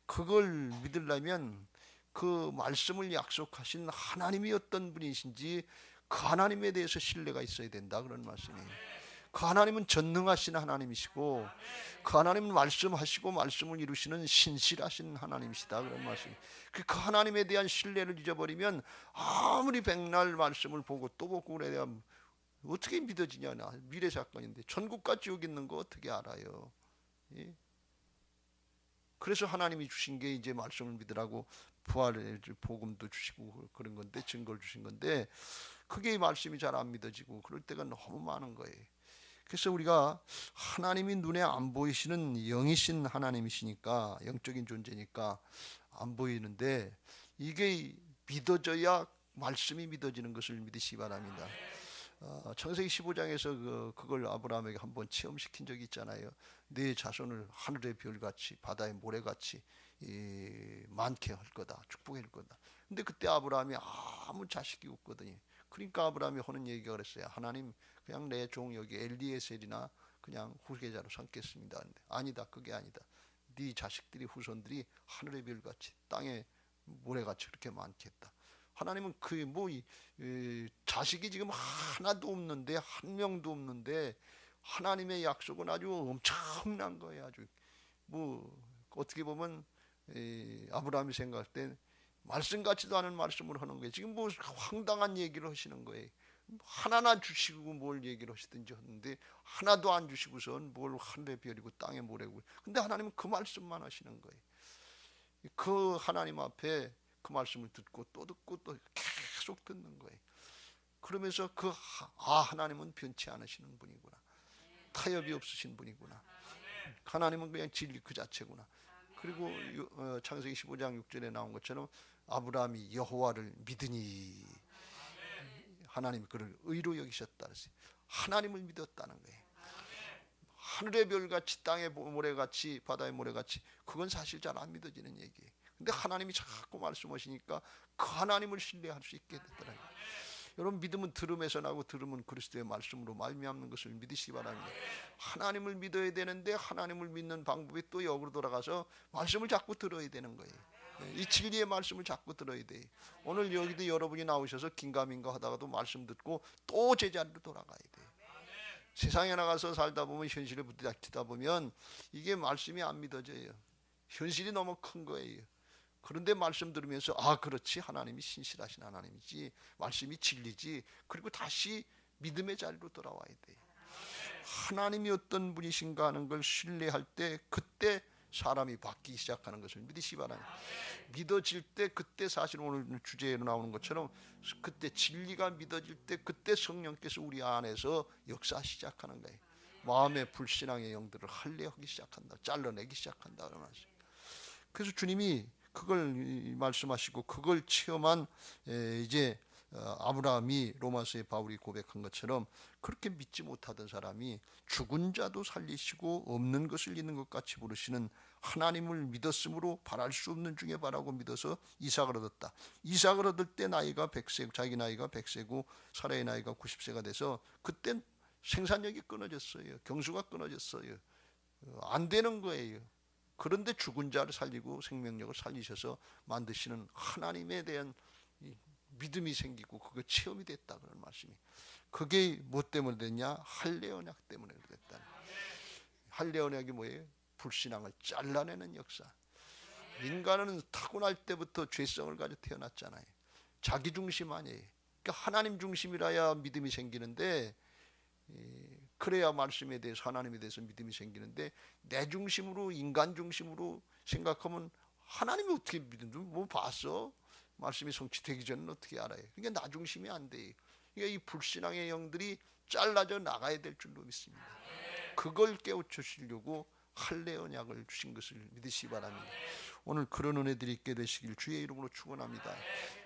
그걸 믿으려면 그 말씀을 약속하신 하나님이 어떤 분이신지 그 하나님에 대해서 신뢰가 있어야 된다 그런 말씀이에요. 그 하나님은 전능하신 하나님이시고 그 하나님은 말씀하시고 말씀을 이루시는 신실하신 하나님이시다 그런 말씀이에요. 그 하나님에 대한 신뢰를 잊어버리면 아무리 백날 말씀을 보고 또 보고 그래야 어떻게 믿어지냐. 미래 사건인데 천국과 지옥 있는 거 어떻게 알아요. 예? 그래서 하나님이 주신 게 이제 말씀을 믿으라고 부활의 복음도 주시고 그런 건데 증거를 주신 건데 그게 말씀이 잘 안 믿어지고 그럴 때가 너무 많은 거예요. 그래서 우리가 하나님이 눈에 안 보이시는 영이신 하나님이시니까 영적인 존재니까 안 보이는데 이게 믿어져야 말씀이 믿어지는 것을 믿으시기 바랍니다. 창세기 15장에서 그걸 아브라함에게 한번 체험시킨 적이 있잖아요. 네 자손을 하늘의 별같이 바다의 모래같이 많게 할 거다. 축복할 거다. 근데 그때 아브라함이 아무 자식이 없거든요. 그러니까 아브라함이 하는 얘기가 그랬어요. 하나님 그냥 내 종 여기 엘리에셀이나 그냥 후계자로 삼겠습니다. 근데 아니다, 그게 아니다. 네 자식들이 후손들이 하늘의 별같이 땅의 모래같이 그렇게 많겠다. 하나님은 자식이 지금 하나도 없는데, 한 명도 없는데 하나님의 약속은 아주 엄청난 거예요. 아주 어떻게 보면 아브라함이 생각할 때 말씀 같지도 않은 말씀을 하는 거예요. 지금 황당한 얘기를 하시는 거예요. 하나나 주시고 뭘 얘기를 하시든지 하는데 하나도 안 주시고선 뭘 하늘의 별이고 땅의 모래고. 근데 하나님은 그 말씀만 하시는 거예요. 그 하나님 앞에 그 말씀을 듣고 또 듣고 또 계속 듣는 거예요. 그러면서 하나님은 변치 않으시는 분이구나. 타협이 없으신 분이구나. 하나님은 그냥 진리 그 자체구나. 그리고 창세기 15장 6절에 나온 것처럼 아브라함이 여호와를 믿으니 하나님이 그를 의로 여기셨다. 하나님을 믿었다는 거예요. 하늘의 별같이 땅의 모래같이 바다의 모래같이, 그건 사실 잘 안 믿어지는 얘기예요. 근데 하나님이 자꾸 말씀하시니까 그 하나님을 신뢰할 수 있게 되더라고요. 여러분, 믿음은 들음에서 나고 들음은 그리스도의 말씀으로 말미암는 것을 믿으시기 바랍니다. 하나님을 믿어야 되는데 하나님을 믿는 방법이 또 역으로 돌아가서 말씀을 자꾸 들어야 되는 거예요. 이 진리의 말씀을 자꾸 들어야 돼요. 오늘 여기도 여러분이 나오셔서 긴가민가 하다가도 말씀 듣고 또 제자리로 돌아가야 돼요. 세상에 나가서 살다 보면, 현실에 부딪히다 보면 이게 말씀이 안 믿어져요. 현실이 너무 큰 거예요. 그런데 말씀 들으면서 그렇지, 하나님이 신실하신 하나님이지, 말씀이 진리지. 그리고 다시 믿음의 자리로 돌아와야 돼요. 하나님이 어떤 분이신가 하는 걸 신뢰할 때 그때 사람이 바뀌기 시작하는 것을 믿으시기 바랍니다. 믿어질 때 그때, 사실 오늘 주제로 나오는 것처럼 그때 진리가 믿어질 때 그때 성령께서 우리 안에서 역사 시작하는 거예요. 마음의 불신앙의 영들을 할례하기 시작한다. 잘라내기 시작한다. 그래서 주님이 그걸 말씀하시고 그걸 체험한 이제 아브라함이 로마서의 바울이 고백한 것처럼 그렇게 믿지 못하던 사람이 죽은 자도 살리시고 없는 것을 있는 것 같이 부르시는 하나님을 믿었으므로 바랄 수 없는 중에 바라고 믿어서 이삭을 얻었다. 이삭을 얻을 때 나이가 100세, 자기 나이가 100세고 사라의 나이가 90세가 돼서 그때 생산력이 끊어졌어요. 경수가 끊어졌어요. 안 되는 거예요. 그런데 죽은 자를 살리고 생명력을 살리셔서 만드시는 하나님에 대한 믿음이 생기고 그거 체험이 됐다, 그런 말씀이. 그게 뭐 때문에 됐냐? 할례 언약 때문에 됐다. 할례 언약이 뭐예요? 불신앙을 잘라내는 역사. 인간은 타고날 때부터 죄성을 가지고 태어났잖아요. 자기 중심 아니에요. 그러니까 하나님 중심이라야 믿음이 생기는데, 그래야 말씀에 대해서, 하나님에 대해서 믿음이 생기는데, 내 중심으로, 인간 중심으로 생각하면 하나님이 어떻게 믿는지 뭐 봤어? 말씀이 성취되기 전에는 어떻게 알아요? 그러니까 나 중심이 안 돼요. 그러니까 이 불신앙의 영들이 잘라져 나가야 될 줄로 믿습니다. 그걸 깨우쳐 주시려고 할례 언약을 주신 것을 믿으시기 바랍니다. 오늘 그런 은혜들이 있게 되시길 주의 이름으로 축원합니다.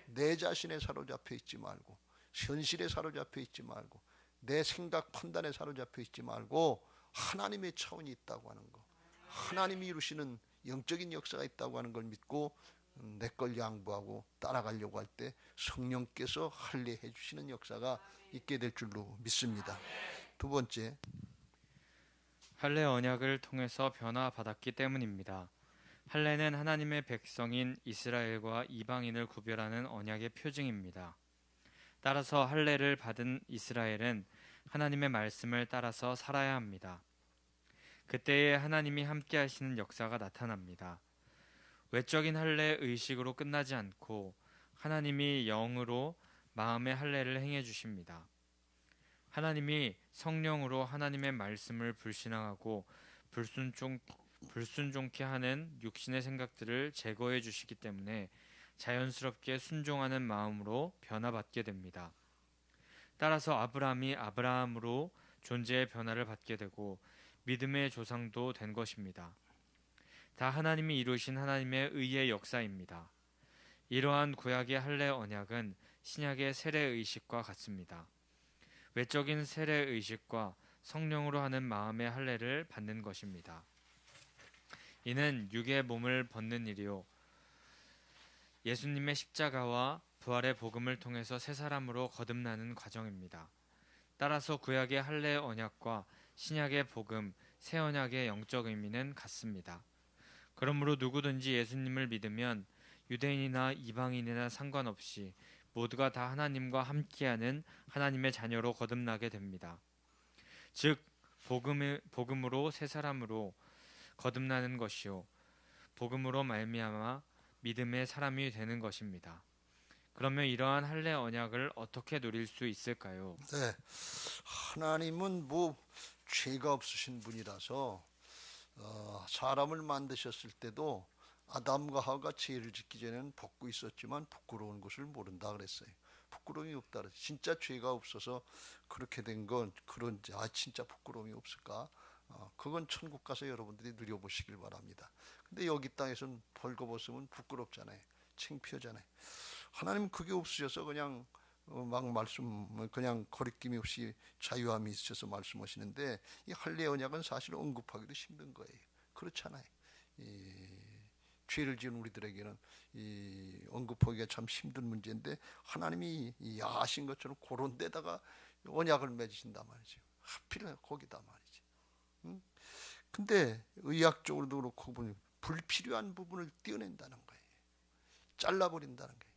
내 자신에 사로잡혀 있지 말고, 현실에 사로잡혀 있지 말고, 내 생각 판단에 사로잡혀 있지 말고 하나님의 차원이 있다고 하는 거, 하나님이 이루시는 영적인 역사가 있다고 하는 걸 믿고 내 걸 양보하고 따라가려고 할 때 성령께서 할례해 주시는 역사가 있게 될 줄로 믿습니다. 두 번째, 할례 언약을 통해서 변화받았기 때문입니다. 할례는 하나님의 백성인 이스라엘과 이방인을 구별하는 언약의 표징입니다. 따라서 할례를 받은 이스라엘은 하나님의 말씀을 따라서 살아야 합니다. 그때에 하나님이 함께 하시는 역사가 나타납니다. 외적인 할례 의식으로 끝나지 않고 하나님이 영으로 마음의 할례를 행해 주십니다. 하나님이 성령으로 하나님의 말씀을 불신앙하고 불순종케 하는 육신의 생각들을 제거해 주시기 때문에 자연스럽게 순종하는 마음으로 변화받게 됩니다. 따라서 아브라함이 아브라함으로 존재의 변화를 받게 되고 믿음의 조상도 된 것입니다. 다 하나님이 이루신 하나님의 의의 역사입니다. 이러한 구약의 할례 언약은 신약의 세례 의식과 같습니다. 외적인 세례 의식과 성령으로 하는 마음의 할례를 받는 것입니다. 이는 육의 몸을 벗는 일이요 예수님의 십자가와 부활의 복음을 통해서 새 사람으로 거듭나는 과정입니다. 따라서 구약의 할례 언약과 신약의 복음, 새 언약의 영적 의미는 같습니다. 그러므로 누구든지 예수님을 믿으면 유대인이나 이방인이나 상관없이 모두가 다 하나님과 함께하는 하나님의 자녀로 거듭나게 됩니다. 즉 복음으로 새 사람으로 거듭나는 것이요 복음으로 말미암아 믿음의 사람이 되는 것입니다. 그러면 이러한 할례 언약을 어떻게 누릴 수 있을까요? 네, 하나님은 뭐 죄가 없으신 분이라서 사람을 만드셨을 때도 아담과 하와가 죄를 짓기 전에는 벗고 있었지만 부끄러운 것을 모른다 그랬어요. 부끄러움이 없다 그랬어요. 진짜 죄가 없어서 그렇게 된 건 그런지 진짜 부끄러움이 없을까? 그건 천국 가서 여러분들이 누려보시길 바랍니다. 근데 여기 땅에서는 벌거벗으면 부끄럽잖아요. 창피하잖아요. 하나님 그게 없으셔서 그냥 그냥 거리낌이 없이 자유함이 있으셔서 말씀하시는데 이 할례 언약은 사실 언급하기도 힘든 거예요. 그렇잖아요. 죄를 지은 우리들에게는 이 언급하기가 참 힘든 문제인데 하나님이 야하신 것처럼 그런 데다가 언약을 맺으신단 말이죠. 하필 거기다 말이죠. 근데 의학적으로도 그렇고 보면 불필요한 부분을 떼어낸다는 거예요. 잘라버린다는 거예요.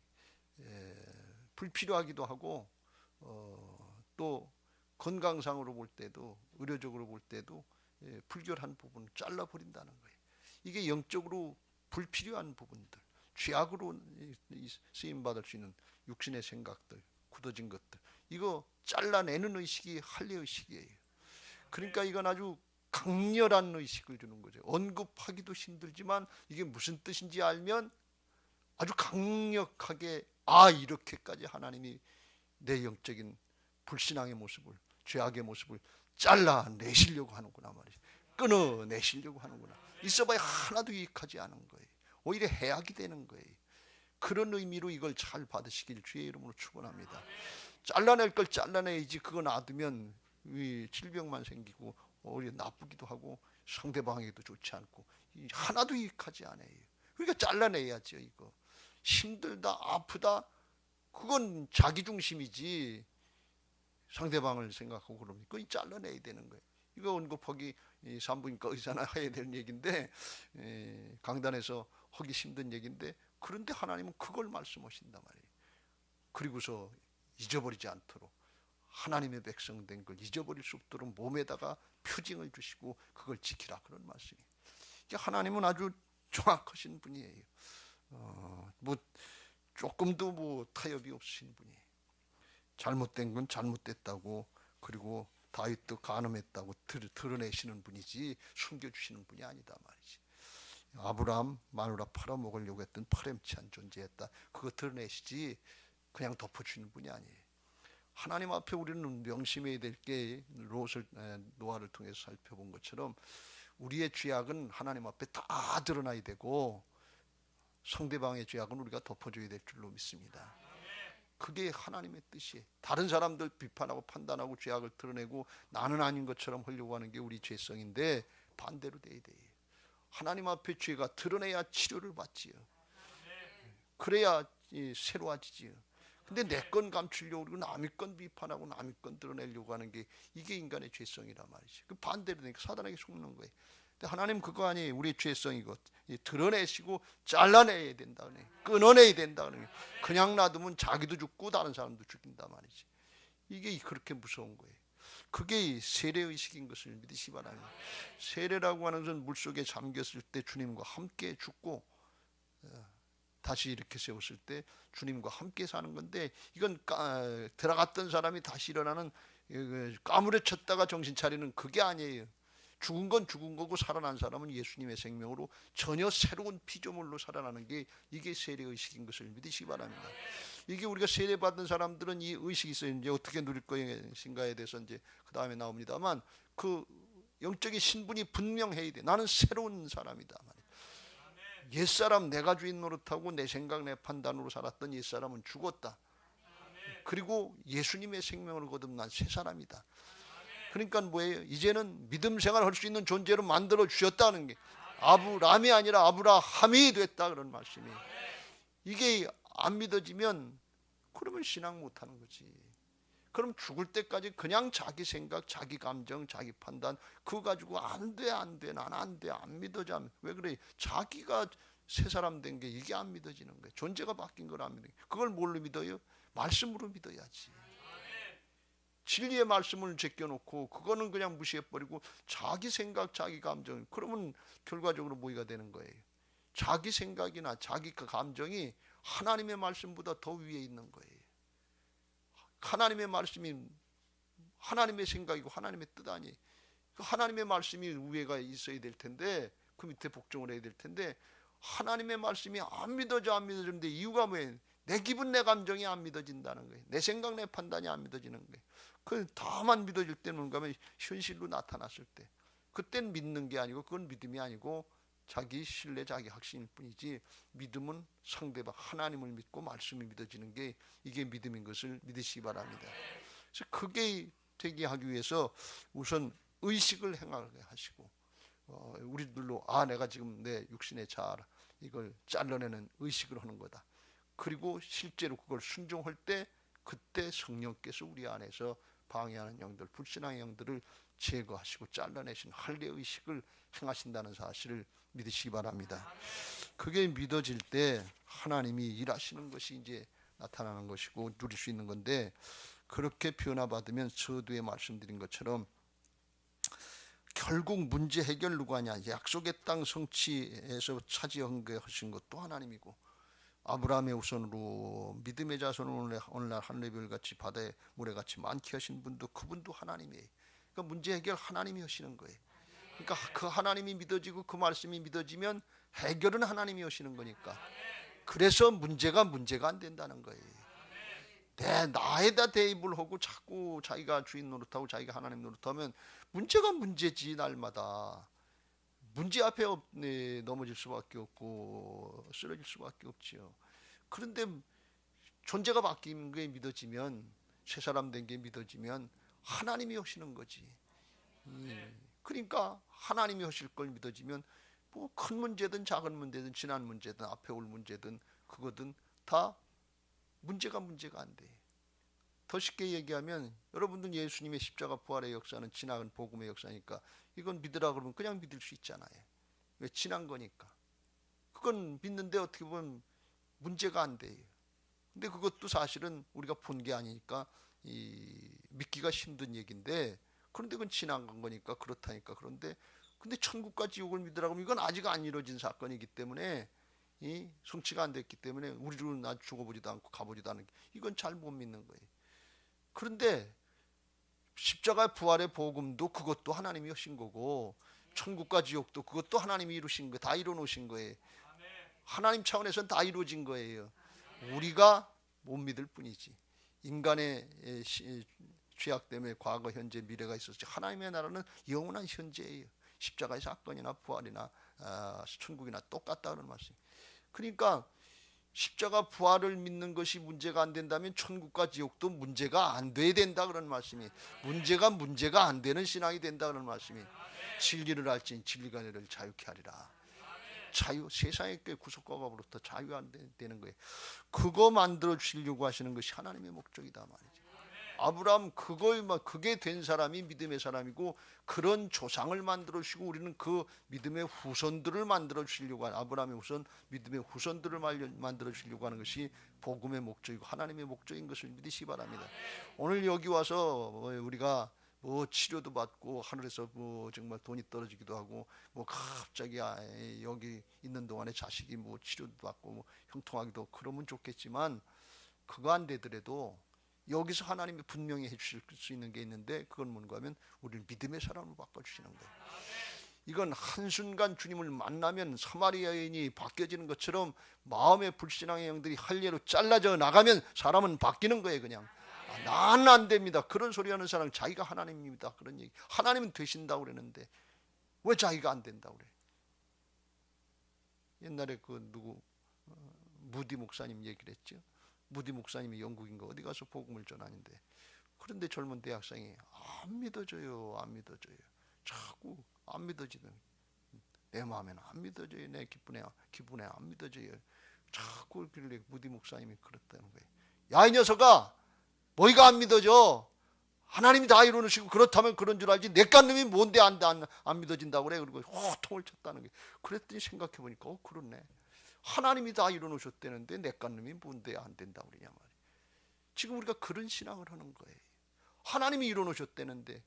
불필요하기도 하고 또 건강상으로 볼 때도 의료적으로 볼 때도 불결한 부분을 잘라버린다는 거예요. 이게 영적으로 불필요한 부분들, 죄악으로 쓰임받을 수 있는 육신의 생각들, 굳어진 것들, 이거 잘라내는 의식이 할례 의식이에요. 그러니까 이건 아주 강렬한 의식을 주는 거죠. 언급하기도 힘들지만 이게 무슨 뜻인지 알면 아주 강력하게 이렇게까지 하나님이 내 영적인 불신앙의 모습을, 죄악의 모습을 잘라내시려고 하는구나 말이죠. 끊어내시려고 하는구나. 있어봐야 하나도 유익하지 않은 거예요. 오히려 해악이 되는 거예요. 그런 의미로 이걸 잘 받으시길 주의 이름으로 축원합니다. 잘라낼 걸 잘라내야지. 그거 놔두면 질병만 생기고 오히려 나쁘기도 하고 상대방에게도 좋지 않고 하나도 유익하지 않아요. 그러니까 잘라내야죠. 이거 힘들다 아프다 그건 자기중심이지 상대방을 생각하고 그러면 그건 잘라내야 되는 거예요. 이거 언급하기 산부인과 의사나 해야 되는 얘기인데 강단에서 하기 힘든 얘기인데 그런데 하나님은 그걸 말씀하신단 말이에요. 그리고서 잊어버리지 않도록 하나님의 백성 된 걸 잊어버릴 수 없도록 몸에다가 표징을 주시고 그걸 지키라 그런 말씀이에요. 하나님은 아주 정확하신 분이에요. 뭐 조금도 뭐 타협이 없으신 분이에요. 잘못된 건 잘못됐다고 그리고 다윗도 간음했다고 드러내시는 분이지 숨겨주시는 분이 아니다 말이지. 아브라함 마누라 팔아먹으려고 했던 파렴치한 존재였다. 그거 드러내시지 그냥 덮어주는 분이 아니에요. 하나님 앞에 우리는 명심해야 될 게 노아를 통해서 살펴본 것처럼 우리의 죄악은 하나님 앞에 다 드러나야 되고 상대방의 죄악은 우리가 덮어줘야 될 줄로 믿습니다. 그게 하나님의 뜻이에요. 다른 사람들 비판하고 판단하고 죄악을 드러내고 나는 아닌 것처럼 하려고 하는 게 우리 죄성인데 반대로 돼야 돼요. 하나님 앞에 죄가 드러내야 치료를 받지요. 그래야 새로워지지요. 근데 내 건 감추려고 그러고 남의 건 비판하고 남의 건 드러내려고 하는 게 이게 인간의 죄성이란 말이지. 그 반대로 되니까 사단에게 속는 거예요. 근데 하나님 그거 아니에요. 우리의 죄성이고 드러내시고 잘라내야 된다. 끊어내야 된다. 그냥 놔두면 자기도 죽고 다른 사람도 죽인다 말이지. 이게 그렇게 무서운 거예요. 그게 세례의식인 것을 믿으시 바랍니다. 세례라고 하는 것은 물속에 잠겼을 때 주님과 함께 죽고 다시 이렇게 세웠을 때 주님과 함께 사는 건데 이건 들어갔던 사람이 다시 일어나는 까무러쳤다가 정신 차리는 그게 아니에요. 죽은 건 죽은 거고 살아난 사람은 예수님의 생명으로 전혀 새로운 피조물로 살아나는 게 이게 세례의식인 것을 믿으시기 바랍니다. 이게 우리가 세례받은 사람들은 이 의식이 있어요. 이제 어떻게 누릴 것인가에 대해서 이제 그 다음에 나옵니다만 그 영적인 신분이 분명해야 돼. 나는 새로운 사람이다. 옛사람 내가 주인 노릇하고 내 생각 내 판단으로 살았던 옛사람은 죽었다. 그리고 예수님의 생명을 거듭난 새 사람이다. 그러니까 뭐예요? 이제는 믿음 생활을 할 수 있는 존재로 만들어 주셨다는 게 아브람이 아니라 아브라함이 됐다 그런 말씀이에요. 이게 안 믿어지면 그러면 신앙 못하는 거지. 그럼 죽을 때까지 그냥 자기 생각, 자기 감정, 자기 판단 그거 가지고 안 돼, 난 안 돼, 안 믿어져. 왜 그래? 자기가 새 사람 된 게 이게 안 믿어지는 거예요. 존재가 바뀐 걸 안 믿어요. 그걸 뭘로 믿어요? 말씀으로 믿어야지. 진리의 말씀을 제껴놓고 그거는 그냥 무시해버리고 자기 생각, 자기 감정, 그러면 결과적으로 뭐가 되는 거예요? 자기 생각이나 자기 감정이 하나님의 말씀보다 더 위에 있는 거예요. 하나님의 말씀이 하나님의 생각이고 하나님의 뜻 아니. 하나님의 말씀이 위에가 있어야 될 텐데 그 밑에 복종을 해야 될 텐데 하나님의 말씀이 안 믿어지는데 이유가 뭐예요? 내 기분, 내 감정이 안 믿어진다는 거예요. 내 생각, 내 판단이 안 믿어지는 거예요. 그 다만 믿어질 때는 뭔가 하면 현실로 나타났을 때 그땐 믿는 게 아니고 그건 믿음이 아니고 자기 신뢰, 자기 확신일 뿐이지 믿음은 상대방 하나님을 믿고 말씀이 믿어지는 게 이게 믿음인 것을 믿으시기 바랍니다. 그래서 그게 되게 하기 위해서 우선 의식을 행하게 하시고 우리들로 내가 지금 내 육신의 자아 이걸 잘라내는 의식을 하는 거다. 그리고 실제로 그걸 순종할 때 그때 성령께서 우리 안에서 방해하는 영들, 불신앙의 영들을 제거하시고 잘라내신 할례 의식을 행하신다는 사실을 믿으시기 바랍니다. 그게 믿어질 때 하나님이 일하시는 것이 이제 나타나는 것이고 누릴 수 있는 건데 그렇게 변화받으면 서두에 말씀드린 것처럼 결국 문제 해결 누가 하냐? 약속의 땅 성취해서 차지한 게 하신 것도 하나님이고 아브라함의 우선으로 믿음의 자손을 오늘날 하늘별 같이 바다의 모래같이 많게 하신 분도 그분도 하나님이에요. 그러니까 문제 해결 하나님이 하시는 거예요. 그러니까 그 하나님이 믿어지고 그 말씀이 믿어지면 해결은 하나님이 하시는 거니까 그래서 문제가 안 된다는 거예요. 나에다 대입을 하고 자꾸 자기가 주인 노릇하고 자기가 하나님 노릇하면 문제가 문제지. 날마다 문제 앞에 넘어질 수밖에 없고 쓰러질 수밖에 없지요. 그런데 존재가 바뀐 게 믿어지면 새 사람 된 게 믿어지면 하나님이 하시는 거지. 그러니까 하나님이 하실 걸 믿어지면 뭐 큰 문제든 작은 문제든 지난 문제든 앞에 올 문제든 그거든 다 문제가 안 돼. 더 쉽게 얘기하면 여러분들 예수님의 십자가 부활의 역사는 지나간 복음의 역사니까 이건 믿으라 그러면 그냥 믿을 수 있잖아요. 왜? 지난 거니까. 그건 믿는데 어떻게 보면 문제가 안 돼요. 근데 그것도 사실은 우리가 본 게 아니니까 믿기가 힘든 얘기인데 그런데 그건 지난 거니까 그렇다니까. 그런데 근데 천국과 지옥을 믿으라 그러면 이건 아직 안 이루어진 사건이기 때문에 성취가 안 됐기 때문에 우리로 나 죽어보지도 않고 가보지도 않은 이건 잘 못 믿는 거예요. 그런데 십자가 부활의 복음도 그것도 하나님이 하신 거고 천국과 지옥도 그것도 하나님이 이루신 거 다 이루어놓으신 거예요. 하나님 차원에서는 다 이루어진 거예요. 우리가 못 믿을 뿐이지. 인간의 죄악 때문에 과거, 현재, 미래가 있었지 하나님의 나라는 영원한 현재예요. 십자가의 사건이나 부활이나 천국이나 똑같다는 말씀. 그러니까 십자가 부활을 믿는 것이 문제가 안 된다면 천국과 지옥도 문제가 안 돼야 된다 그런 말씀이. 문제가 안 되는 신앙이 된다 그런 말씀이. 진리를 알지니 진리가 너를 자유케 하리라. 자유, 세상의 구속과로부터 자유 안 되는 거예요. 그거 만들어 주시려고 하시는 것이 하나님의 목적이다 말이죠. 아브라함 그게 된 사람이 믿음의 사람이고 그런 조상을 만들어 주시고 우리는 그 믿음의 후손들을 만들어 주시려고 하는 아브라함의 후손 믿음의 후손들을 만들어 주시려고 하는 것이 복음의 목적이고 하나님의 목적인 것을 믿으시기 바랍니다. 오늘 여기 와서 우리가 치료도 받고 하늘에서 정말 돈이 떨어지기도 하고 갑자기 여기 있는 동안에 자식이 치료도 받고 형통하기도 그러면 좋겠지만 그거 안 되더라도 여기서 하나님이 분명히 해주실 수 있는 게 있는데 그건 뭔가 하면 우리를 믿음의 사람으로 바꿔주시는 거예요. 이건 한순간 주님을 만나면 사마리아 여인이 바뀌어지는 것처럼 마음의 불신앙의 영들이 할례로 잘라져 나가면 사람은 바뀌는 거예요. 그냥 나는 안 됩니다. 그런 소리 하는 사람은 자기가 하나님입니다. 그런 얘기. 하나님은 되신다고 그러는데 왜 자기가 안 된다고 그래? 옛날에 무디 목사님 얘기를 했죠. 무디 목사님이 영국인가 어디 가서 복음을 전하는데 그런데 젊은 대학생이 안 믿어져요. 자꾸 안 믿어지는 내 마음에는 안 믿어져요. 내 기분에 안 믿어져요. 자꾸 그러길래 무디 목사님이 그랬다는 거예요. 야, 이 녀석아, 뭐가 안 믿어져? 하나님이 다 이루시고 그렇다면 그런 줄 알지 내 깐놈이 뭔데 안 믿어진다고 그래. 그리고 호통을 쳤다는 게. 그랬더니 생각해 보니까 그렇네. 하나님이 다 이루어놓으셨다는데 내 깐놈이 뭔데 안 된다고 그러냐 말이야. 지금 우리가 그런 신앙을 하는 거예요. 하나님이 이루어놓으셨다는데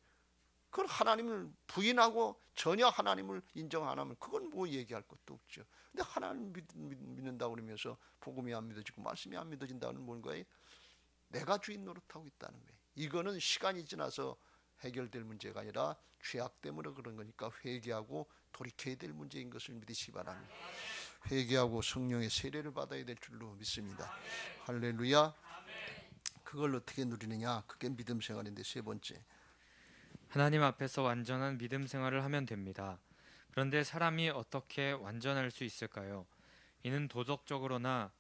그건 하나님을 부인하고 전혀 하나님을 인정 안 하면 그건 뭐 얘기할 것도 없죠. 근데 하나님 믿는다고 그러면서 복음이 안 믿어지고 말씀이 안 믿어진다는 뭔가요? 내가 주인 노릇하고 있다는 거예요. 이거는 시간이 지나서 해결될 문제가 아니라 죄악 때문에 그런 거니까 회개하고 돌이켜야 될 문제인 것을 믿으시기 바랍니다. 회개하고 성령의 세례를 받아야 될 줄로 믿습니다. 할렐루야. 그걸 어떻게 누리느냐? 그게 믿음 생활인데 세 번째. 하나님 앞에서 완전한 믿음 생활을 하면 됩니다. 그런데 사람이 어떻게 완전할 수 있을까요? 이는 도덕적으로나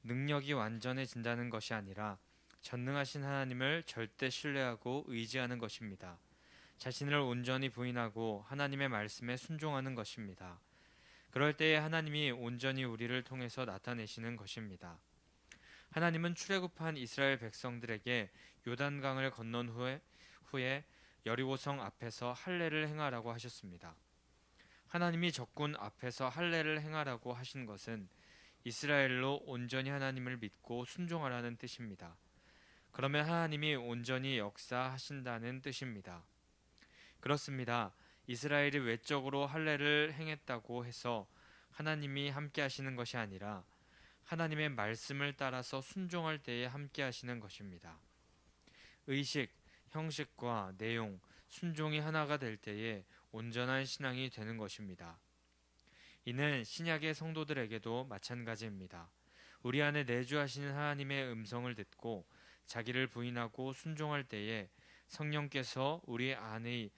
능력이 완전해진다는 것이 아니라 전능하신 하나님을 절대 신뢰하고 의지하는 것입니다. 자신을 온전히 부인하고 하나님의 말씀에 순종하는 것입니다. 그럴 때에 하나님이 온전히 우리를 통해서 나타내시는 것입니다. 하나님은 출애굽한 이스라엘 백성들에게 요단강을 건넌 후에 여리고성 앞에서 할례를 행하라고 하셨습니다. 하나님이 적군 앞에서 할례를 행하라고 하신 것은 이스라엘로 온전히 하나님을 믿고 순종하라는 뜻입니다. 그러면 하나님이 온전히 역사하신다는 뜻입니다. 그렇습니다. 이스라엘이 외적으로 할례를 행했다고 해서 하나님이 함께 하시는 것이 아니라 하나님의 말씀을 따라서 순종할 때에 함께 하시는 것입니다. 의식, 형식과 내용, 순종이 하나가 될 때에 온전한 신앙이 되는 것입니다. 이는 신약의 성도들에게도 마찬가지입니다. 우리 안에 내주하시는 하나님의 음성을 듣고 자기를 부인하고 순종할 때에 성령께서 우리 안에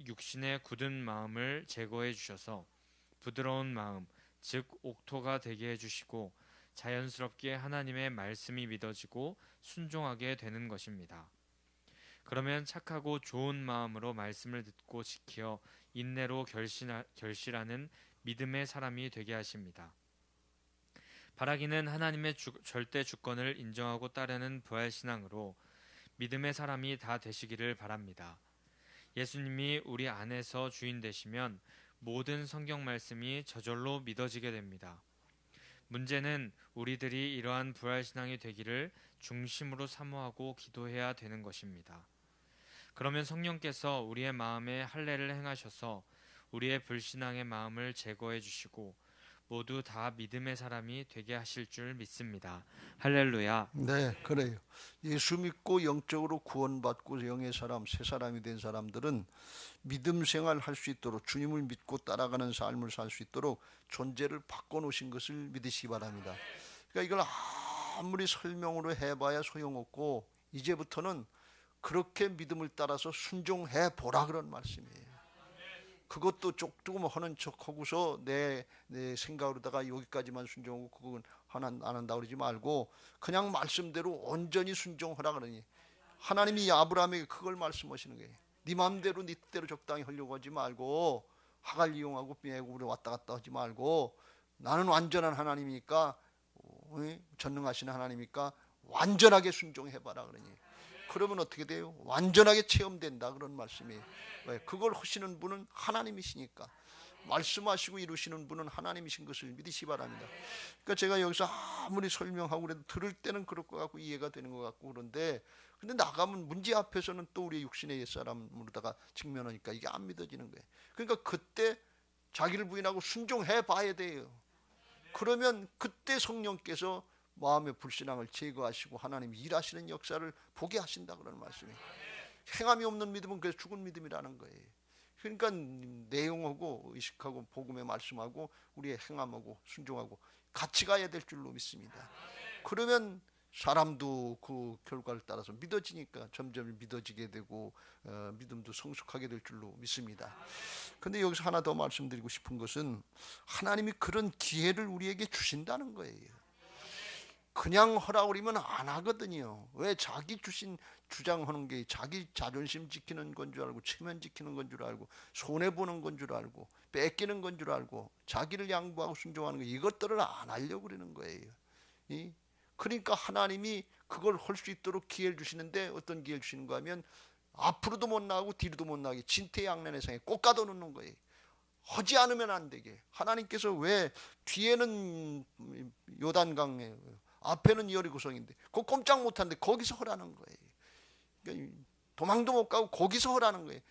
육신의 굳은 마음을 제거해 주셔서 부드러운 마음, 즉 옥토가 되게 해주시고 자연스럽게 하나님의 말씀이 믿어지고 순종하게 되는 것입니다. 그러면 착하고 좋은 마음으로 말씀을 듣고 지켜 인내로 결실하는 믿음의 사람이 되게 하십니다. 바라기는 하나님의 절대 주권을 인정하고 따르는 부활신앙으로 믿음의 사람이 다 되시기를 바랍니다. 예수님이 우리 안에서 주인 되시면 모든 성경 말씀이 저절로 믿어지게 됩니다. 문제는 우리들이 이러한 부활신앙이 되기를 중심으로 사모하고 기도해야 되는 것입니다. 그러면 성령께서 우리의 마음에 할례를 행하셔서 우리의 불신앙의 마음을 제거해 주시고 모두 다 믿음의 사람이 되게 하실 줄 믿습니다. 할렐루야. 네, 그래요. 예수 믿고 영적으로 구원받고 영의 사람, 새 사람이 된 사람들은 믿음 생활 할 수 있도록 주님을 믿고 따라가는 삶을 살 수 있도록 존재를 바꿔놓으신 것을 믿으시기 바랍니다. 그러니까 이걸 아무리 설명으로 해봐야 소용없고 이제부터는 그렇게 믿음을 따라서 순종해 보라 그런 말씀이에요. 그것도 조금 하는 척하고서 내 생각으로다가 여기까지만 순종하고 그건 안 한다 그러지 말고 그냥 말씀대로 온전히 순종하라 그러니 하나님이 아브라함에게 그걸 말씀하시는 거예요. 네 마음대로 네 뜻대로 적당히 하려고 하지 말고 하갈 이용하고 애굽으로 왔다 갔다 하지 말고 나는 완전한 하나님이니까 전능하신 하나님이니까 완전하게 순종해봐라 그러니 그러면 어떻게 돼요? 완전하게 체험된다 그런 말씀이에요. 왜? 그걸 하시는 분은 하나님이시니까 말씀하시고 이루시는 분은 하나님이신 것을 믿으시기 바랍니다. 그러니까 제가 여기서 아무리 설명하고 그래도 들을 때는 그럴 것 같고 이해가 되는 것 같고 그런데 근데 나가면 문제 앞에서는 또 우리 육신의 옛사람으로다가 직면하니까 이게 안 믿어지는 거예요. 그러니까 그때 자기를 부인하고 순종해 봐야 돼요. 그러면 그때 성령께서 마음의 불신앙을 제거하시고 하나님이 일하시는 역사를 보게 하신다 그런 말씀이에요. 행함이 없는 믿음은 그래서 죽은 믿음이라는 거예요. 그러니까 내용하고 의식하고 복음의 말씀하고 우리의 행함하고 순종하고 같이 가야 될 줄로 믿습니다. 그러면 사람도 그 결과를 따라서 믿어지니까 점점 믿어지게 되고 믿음도 성숙하게 될 줄로 믿습니다. 그런데 여기서 하나 더 말씀드리고 싶은 것은 하나님이 그런 기회를 우리에게 주신다는 거예요. 그냥 하라고 그러면 안 하거든요. 왜? 자기 주장하는 게 자기 자존심 지키는 건 줄 알고 체면 지키는 건 줄 알고 손해보는 건 줄 알고 뺏기는 건 줄 알고 자기를 양보하고 순종하는 거 이것들을 안 하려고 그러는 거예요. 그러니까 하나님이 그걸 할 수 있도록 기회를 주시는데 어떤 기회를 주시는가 하면 앞으로도 못 나가고 뒤로도 못 나가게 진퇴양난의 상에 꼭 가둬놓는 거예요. 하지 않으면 안 되게. 하나님께서 왜 뒤에는 요단강에 앞에는 여리고성인데 그거 꼼짝 못하는데 거기서 하라는 거예요. 그러니까 도망도 못 가고 거기서 하라는 거예요.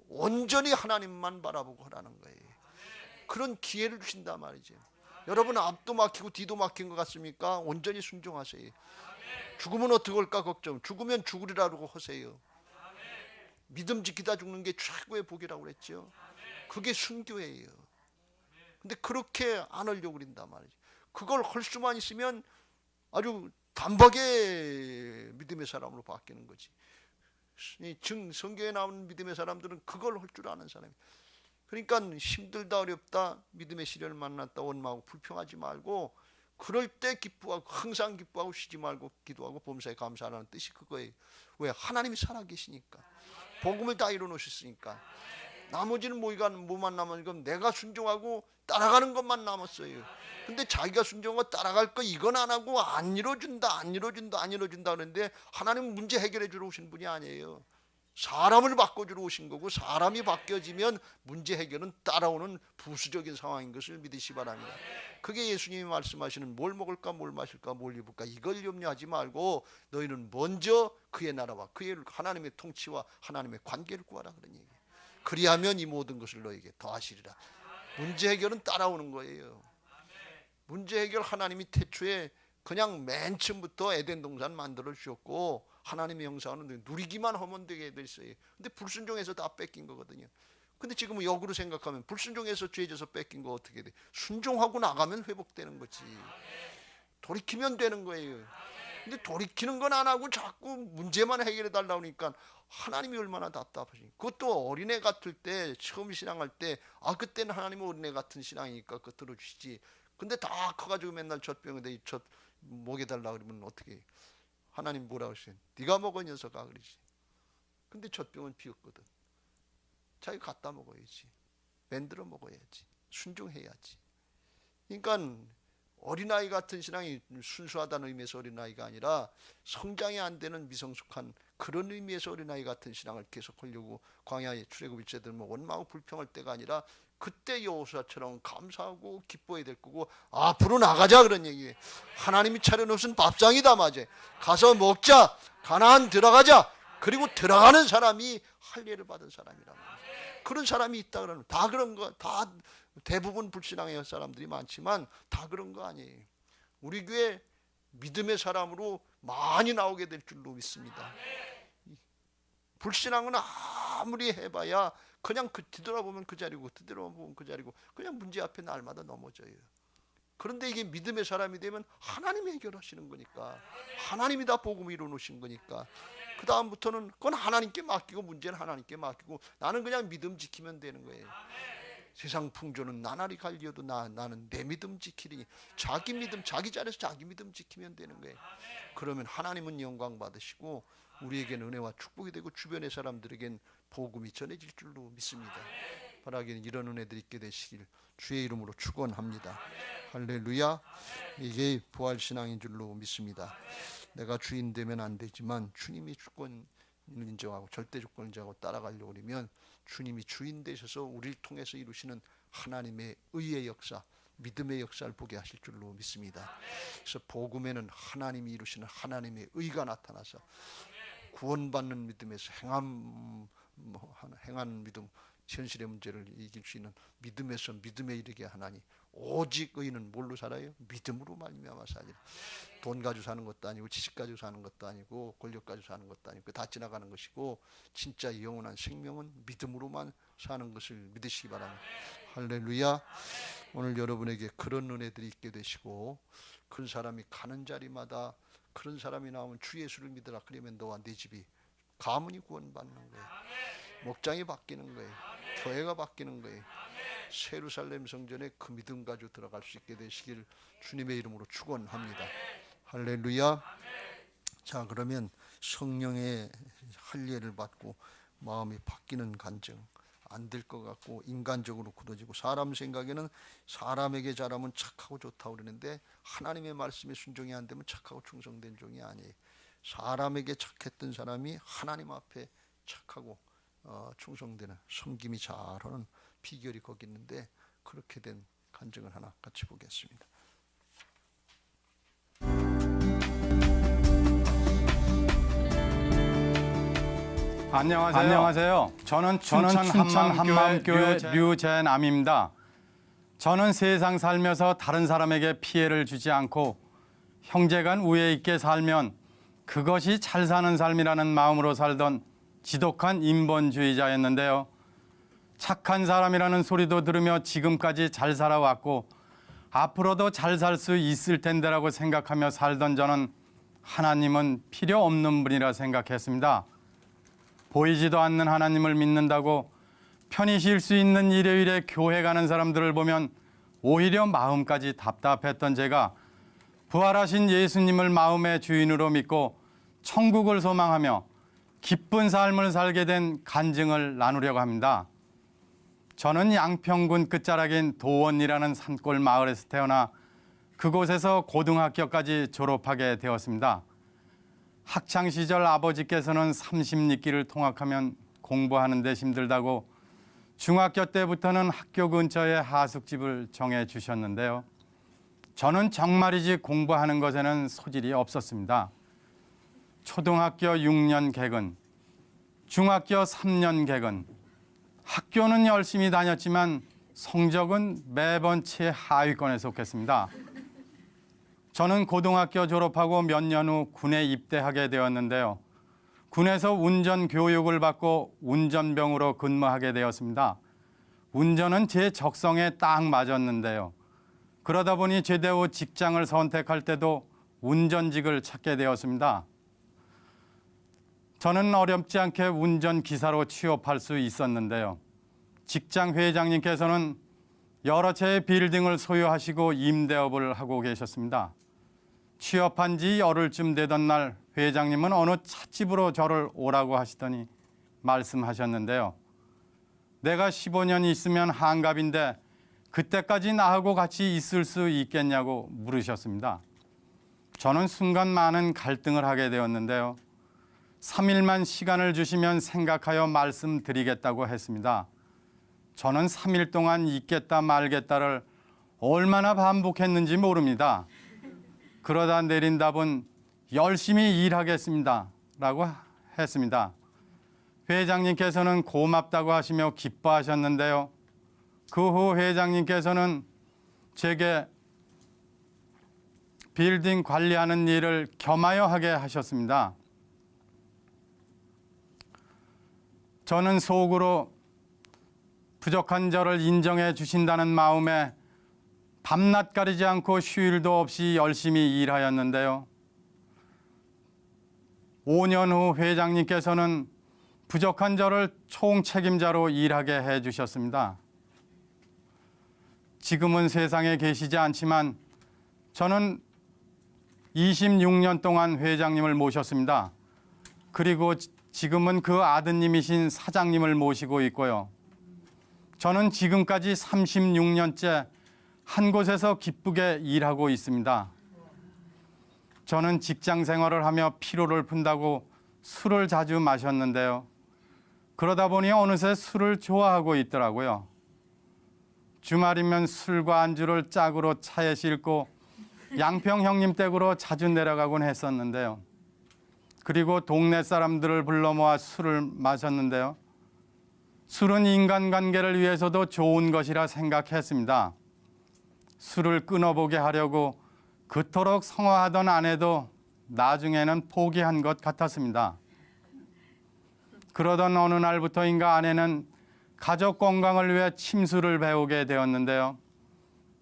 온전히 하나님만 바라보고 하라는 거예요. 그런 기회를 주신단 말이죠. 여러분 앞도 막히고 뒤도 막힌 것 같습니까? 온전히 순종하세요. 죽으면 어떻게 할까 걱정. 죽으면 죽으리라고 하세요. 믿음 지키다 죽는 게 최고의 복이라고 그랬죠. 그게 순교예요. 근데 그렇게 안 하려고 그런단 말이죠. 그걸 할 수만 있으면 아주 단박에 믿음의 사람으로 바뀌는 거지. 성경에 나오는 믿음의 사람들은 그걸 할 줄 아는 사람이에요. 그러니까 힘들다 어렵다 믿음의 시련을 만났다 원망하고 불평하지 말고 그럴 때 기뻐하고 항상 기뻐하고 쉬지 말고 기도하고 범사에 감사하라는 뜻이 그거예요. 왜? 하나님이 살아계시니까 복음을 다 이루어놓으셨으니까 나머지는 뭐만 남았니까 내가 순종하고 따라가는 것만 남았어요. 근데 자기가 순종하고 따라갈 거 이건 안 하고 안 이루어준다 그러는데 하나님은 문제 해결해 주러 오신 분이 아니에요. 사람을 바꿔주러 오신 거고 사람이 바뀌어지면 문제 해결은 따라오는 부수적인 상황인 것을 믿으시 바랍니다. 그게 예수님이 말씀하시는 뭘 먹을까 뭘 마실까 뭘 입을까 이걸 염려하지 말고 너희는 먼저 그의 나라와 그의 하나님의 통치와 하나님의 관계를 구하라 그런 얘기예요. 그리하면 이 모든 것을 너에게 더하시리라. 문제 해결은 따라오는 거예요. 문제 해결 하나님이 태초에 그냥 맨 처음부터 에덴 동산 만들어 주셨고 하나님의 형상은 누리기만 하면 되게 돼 있어요. 근데 불순종해서 다 뺏긴 거거든요. 근데 지금은 역으로 생각하면 불순종해서 죄져서 뺏긴 거 어떻게 돼? 순종하고 나가면 회복되는 거지. 돌이키면 되는 거예요. 근데 돌이키는 건 안 하고 자꾸 문제만 해결해 달라고 하니까 하나님이 얼마나 답답하시. 그것도 어린애 같을 때 처음 신앙할 때 그때는 하나님은 어린애 같은 신앙이니까 그거 들어주시지. 근데 다 커가지고 맨날 젖병에 젖 먹여달라 그러면 어떻게 해? 하나님 뭐라고 하시죠? 네가 먹어 녀석아 그러지. 근데 젖병은 비었거든. 자기 갖다 먹어야지. 만들어 먹어야지. 순종해야지. 그러니까 어린아이 같은 신앙이 순수하다는 의미에서 어린아이가 아니라 성장이 안 되는 미성숙한 그런 의미에서 어린아이 같은 신앙을 계속하려고 광야에 출애굽 일제들 원망하고 불평할 때가 아니라 그때 여호수아처럼 감사하고 기뻐해야 될 거고 앞으로 나가자 그런 얘기예요. 하나님이 차려놓으신 밥상이다 맞아. 가서 먹자. 가나안 들어가자. 그리고 들어가는 사람이 할례를 받은 사람이란 말이에요. 그런 사람이 있다 그러면 다 그런 거 다 대부분 불신앙의 사람들이 많지만 다 그런 거 아니에요. 우리 교회 믿음의 사람으로 많이 나오게 될 줄로 믿습니다. 불신앙은 아무리 해봐야 그냥 뒤돌아보면 그 자리고 뒤돌아보면 그 자리고 그냥 문제 앞에 날마다 넘어져요. 그런데 이게 믿음의 사람이 되면 하나님이 해결하시는 거니까 하나님이 다 복음을 이루어놓으신 거니까 그 다음부터는 그건 하나님께 맡기고 문제는 하나님께 맡기고 나는 그냥 믿음 지키면 되는 거예요. 세상 풍조는 나날이 갈리어도 나는 내 믿음 지키리니 자기 믿음 자기 자리에서 자기 믿음 지키면 되는 거예요. 그러면 하나님은 영광 받으시고 우리에게는 은혜와 축복이 되고 주변의 사람들에겐 복음이 전해질 줄로 믿습니다. 바라기는 이런 은혜들이 있게 되시길 주의 이름으로 축원합니다. 할렐루야. 이게 부활신앙인 줄로 믿습니다. 내가 주인 되면 안 되지만 주님이 주권을 인정하고 절대 주권을 인정하고 따라가려고 그러면 주님이 주인 되셔서 우리를 통해서 이루시는 하나님의 의의 역사 믿음의 역사를 보게 하실 줄로 믿습니다. 그래서 복음에는 하나님이 이루시는 하나님의 의가 나타나서 구원받는 믿음에서 행한 믿음 현실의 문제를 이길 수 있는 믿음에서 믿음에 이르게 하나니 오직 의인은 뭘로 살아요? 믿음으로 말미암아 살리라. 돈 가지고 사는 것도 아니고 지식 가지고 사는 것도 아니고 권력 가지고 사는 것도 아니고 다 지나가는 것이고 진짜 영원한 생명은 믿음으로만 사는 것을 믿으시기 바랍니다. 할렐루야. 오늘 여러분에게 그런 은혜들이 있게 되시고 그런 사람이 가는 자리마다 그런 사람이 나오면 주 예수를 믿으라 그러면 너와 네 집이 가문이 구원받는 거예요. 목장이 바뀌는 거예요. 교회가 바뀌는 거예요. 예루살렘 성전에 그 믿음 가지고 들어갈 수 있게 되시길 주님의 이름으로 축원합니다. 할렐루야. 자, 그러면 성령의 할례를 받고 마음이 바뀌는 간증 안 될 것 같고 인간적으로 굳어지고 사람 생각에는 사람에게 잘하면 착하고 좋다고 그러는데 하나님의 말씀에 순종이 안 되면 착하고 충성된 종이 아니에요. 사람에게 착했던 사람이 하나님 앞에 착하고 충성되는 섬김이 잘하는 비결이 거기 있는데 그렇게 된 간증을 하나 같이 보겠습니다. 안녕하세요. 저는 춘천 한마음교회 류재남입니다. 저는 세상 살면서 다른 사람에게 피해를 주지 않고 형제간 우애 있게 살면 그것이 잘 사는 삶이라는 마음으로 살던 지독한 인본주의자였는데요. 착한 사람이라는 소리도 들으며 지금까지 잘 살아왔고 앞으로도 잘 살 수 있을 텐데라고 생각하며 살던 저는 하나님은 필요 없는 분이라 생각했습니다. 보이지도 않는 하나님을 믿는다고 편히 쉴 수 있는 일요일에 교회 가는 사람들을 보면 오히려 마음까지 답답했던 제가 부활하신 예수님을 마음의 주인으로 믿고 천국을 소망하며 기쁜 삶을 살게 된 간증을 나누려고 합니다. 저는 양평군 끝자락인 도원이라는 산골 마을에서 태어나 그곳에서 고등학교까지 졸업하게 되었습니다. 학창시절 아버지께서는 30리길을 통학하면 공부하는 데 힘들다고 중학교 때부터는 학교 근처에 하숙집을 정해 주셨는데요. 저는 정말이지 공부하는 것에는 소질이 없었습니다. 초등학교 6년 개근, 중학교 3년 개근, 학교는 열심히 다녔지만 성적은 매번 최하위권에 속했습니다. 저는 고등학교 졸업하고 몇 년 후 군에 입대하게 되었는데요. 군에서 운전 교육을 받고 운전병으로 근무하게 되었습니다. 운전은 제 적성에 딱 맞았는데요. 그러다 보니 제대 후 직장을 선택할 때도 운전직을 찾게 되었습니다. 저는 어렵지 않게 운전기사로 취업할 수 있었는데요. 직장 회장님께서는 여러 채의 빌딩을 소유하시고 임대업을 하고 계셨습니다. 취업한 지 열흘쯤 되던 날 회장님은 어느 찻집으로 저를 오라고 하시더니 말씀하셨는데요. 내가 15년 있으면 한갑인데 그때까지 나하고 같이 있을 수 있겠냐고 물으셨습니다. 저는 순간 많은 갈등을 하게 되었는데요. 3일만 시간을 주시면 생각하여 말씀드리겠다고 했습니다. 저는 3일 동안 있겠다 말겠다를 얼마나 반복했는지 모릅니다. 그러다 내린 답은 열심히 일하겠습니다 라고 했습니다. 회장님께서는 고맙다고 하시며 기뻐하셨는데요. 그 후 회장님께서는 제게 빌딩 관리하는 일을 겸하여 하게 하셨습니다. 저는 속으로 부족한 저를 인정해 주신다는 마음에 밤낮 가리지 않고 휴일도 없이 열심히 일하였는데요. 5년 후 회장님께서는 부족한 저를 총책임자로 일하게 해주셨습니다. 지금은 세상에 계시지 않지만 저는 26년 동안 회장님을 모셨습니다. 그리고 지금은 그 아드님이신 사장님을 모시고 있고요. 저는 지금까지 36년째 한 곳에서 기쁘게 일하고 있습니다. 저는 직장 생활을 하며 피로를 푼다고 술을 자주 마셨는데요. 그러다 보니 어느새 술을 좋아하고 있더라고요. 주말이면 술과 안주를 짝으로 차에 싣고 양평 형님 댁으로 자주 내려가곤 했었는데요. 그리고 동네 사람들을 불러 모아 술을 마셨는데요. 술은 인간관계를 위해서도 좋은 것이라 생각했습니다. 술을 끊어보게 하려고 그토록 성화하던 아내도 나중에는 포기한 것 같았습니다. 그러던 어느 날부터인가 아내는 가족 건강을 위해 침수를 배우게 되었는데요.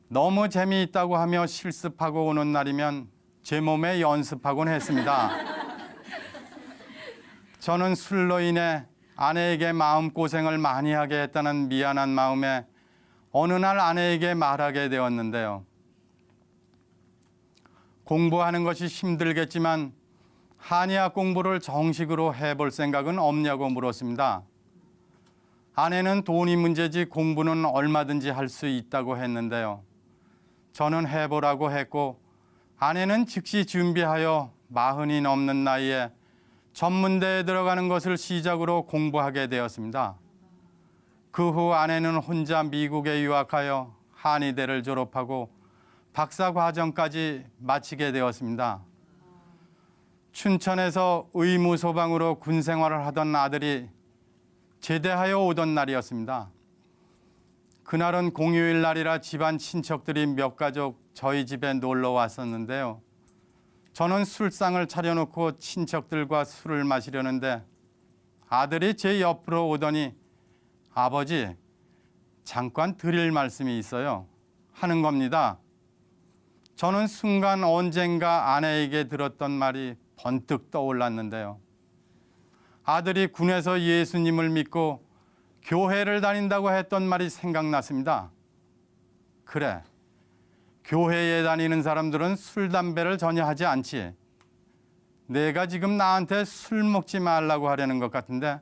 너무 재미있다고 하며 실습하고 오는 날이면 제 몸에 연습하곤 했습니다. 저는 술로 인해 아내에게 마음고생을 많이 하게 했다는 미안한 마음에 어느 날 아내에게 말하게 되었는데요. 공부하는 것이 힘들겠지만 한의학 공부를 정식으로 해볼 생각은 없냐고 물었습니다. 아내는 돈이 문제지 공부는 얼마든지 할 수 있다고 했는데요. 저는 해보라고 했고 아내는 즉시 준비하여 40이 넘는 나이에 전문대에 들어가는 것을 시작으로 공부하게 되었습니다. 그 후 아내는 혼자 미국에 유학하여 한의대를 졸업하고 박사 과정까지 마치게 되었습니다. 춘천에서 의무소방으로 군 생활을 하던 아들이 제대하여 오던 날이었습니다. 그날은 공휴일 날이라 집안 친척들이 몇 가족 저희 집에 놀러 왔었는데요. 저는 술상을 차려놓고 친척들과 술을 마시려는데 아들이 제 옆으로 오더니 아버지, 잠깐 드릴 말씀이 있어요 하는 겁니다. 저는 순간 언젠가 아내에게 들었던 말이 번뜩 떠올랐는데요. 아들이 군에서 예수님을 믿고 교회를 다닌다고 했던 말이 생각났습니다. 그래, 교회에 다니는 사람들은 술, 담배를 전혀 하지 않지. 내가 지금 나한테 술 먹지 말라고 하려는 것 같은데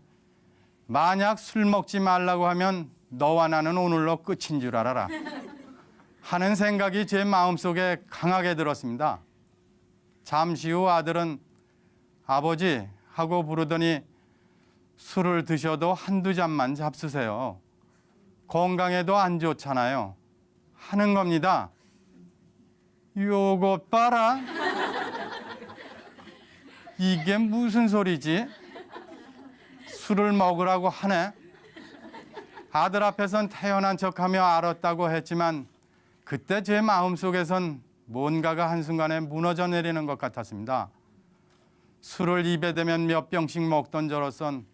만약 술 먹지 말라고 하면 너와 나는 오늘로 끝인 줄 알아라 하는 생각이 제 마음속에 강하게 들었습니다. 잠시 후 아들은 아버지 하고 부르더니 술을 드셔도 한두 잔만 잡수세요. 건강에도 안 좋잖아요 하는 겁니다. 요것 봐라. 이게 무슨 소리지? 술을 먹으라고 하네. 아들 앞에선 태연한 척하며 알았다고 했지만 그때 제 마음속에선 뭔가가 한순간에 무너져 내리는 것 같았습니다. 술을 입에 대면 몇 병씩 먹던 저로선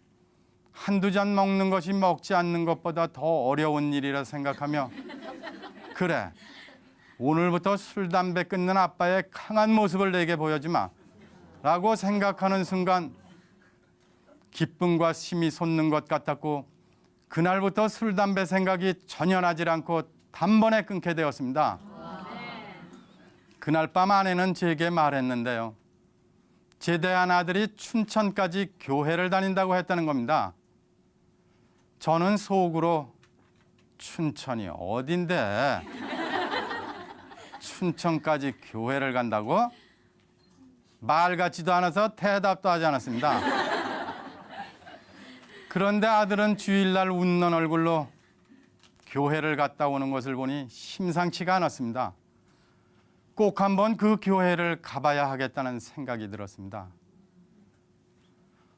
한두 잔 먹는 것이 먹지 않는 것보다 더 어려운 일이라 생각하며 그래, 오늘부터 술, 담배 끊는 아빠의 강한 모습을 내게 보여주마 라고 생각하는 순간 기쁨과 힘이 솟는 것 같았고 그날부터 술, 담배 생각이 전혀 나질 않고 단번에 끊게 되었습니다. 그날 밤 아내는 제게 말했는데요. 제대한 아들이 춘천까지 교회를 다닌다고 했다는 겁니다. 저는 속으로 춘천이 어딘데 춘천까지 교회를 간다고? 말 같지도 않아서 대답도 하지 않았습니다. 그런데 아들은 주일날 웃는 얼굴로 교회를 갔다 오는 것을 보니 심상치가 않았습니다. 꼭 한번 그 교회를 가봐야 하겠다는 생각이 들었습니다.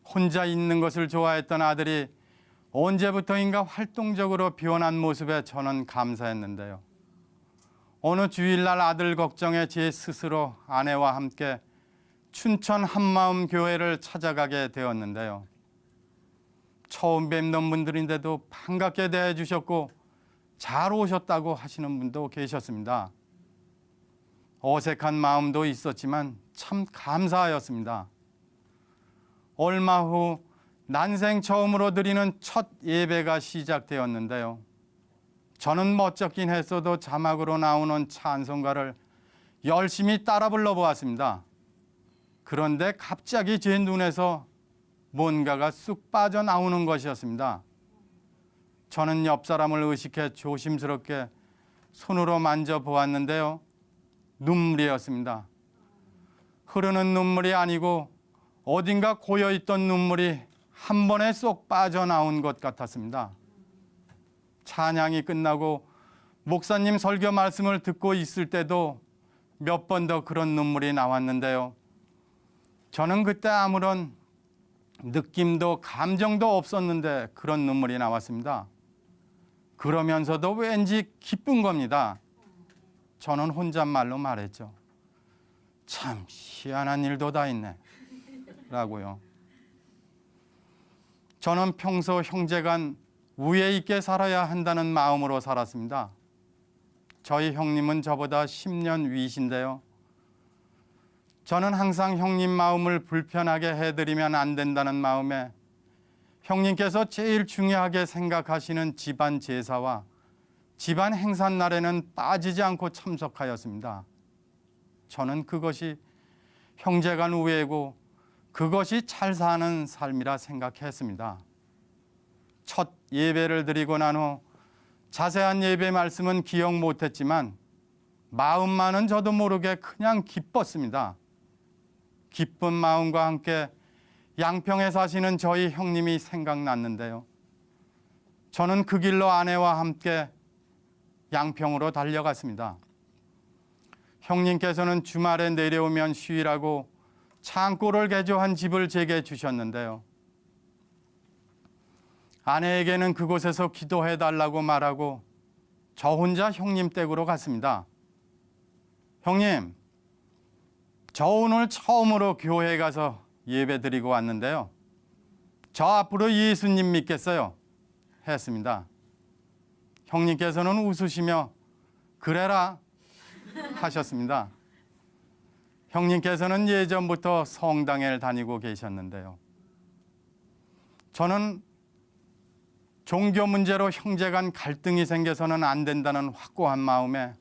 혼자 있는 것을 좋아했던 아들이 언제부터인가 활동적으로 변한 모습에 저는 감사했는데요. 어느 주일날 아들 걱정에 제 스스로 아내와 함께 춘천 한마음 교회를 찾아가게 되었는데요. 처음 뵙는 분들인데도 반갑게 대해 주셨고 잘 오셨다고 하시는 분도 계셨습니다. 어색한 마음도 있었지만 참 감사하였습니다. 얼마 후 난생 처음으로 드리는 첫 예배가 시작되었는데요. 저는 멋쩍긴 했어도 자막으로 나오는 찬송가를 열심히 따라 불러보았습니다. 그런데 갑자기 제 눈에서 뭔가가 쑥 빠져나오는 것이었습니다. 저는 옆 사람을 의식해 조심스럽게 손으로 만져보았는데요. 눈물이었습니다. 흐르는 눈물이 아니고 어딘가 고여있던 눈물이 한 번에 쏙 빠져나온 것 같았습니다. 찬양이 끝나고 목사님 설교 말씀을 듣고 있을 때도 몇 번 더 그런 눈물이 나왔는데요. 저는 그때 아무런 느낌도 감정도 없었는데 그런 눈물이 나왔습니다. 그러면서도 왠지 기쁜 겁니다. 저는 혼잣말로 말했죠. 참 희한한 일도 다 있네 라고요. 저는 평소 형제간 우애 있게 살아야 한다는 마음으로 살았습니다. 저희 형님은 저보다 10년 위신데요. 저는 항상 형님 마음을 불편하게 해드리면 안 된다는 마음에 형님께서 제일 중요하게 생각하시는 집안 제사와 집안 행사날에는 빠지지 않고 참석하였습니다. 저는 그것이 형제간 우애고 그것이 잘 사는 삶이라 생각했습니다. 첫 예배를 드리고 난 후 자세한 예배 말씀은 기억 못했지만 마음만은 저도 모르게 그냥 기뻤습니다. 기쁜 마음과 함께 양평에 사시는 저희 형님이 생각났는데요. 저는 그 길로 아내와 함께 양평으로 달려갔습니다. 형님께서는 주말에 내려오면 쉬라고 창고를 개조한 집을 제게 주셨는데요. 아내에게는 그곳에서 기도해 달라고 말하고 저 혼자 형님 댁으로 갔습니다. 형님, 저 오늘 처음으로 교회에 가서 예배 드리고 왔는데요. 저 앞으로 예수님 믿겠어요. 했습니다. 형님께서는 웃으시며 그래라 하셨습니다. 형님께서는 예전부터 성당에 다니고 계셨는데요. 저는 종교 문제로 형제 간 갈등이 생겨서는 안 된다는 확고한 마음에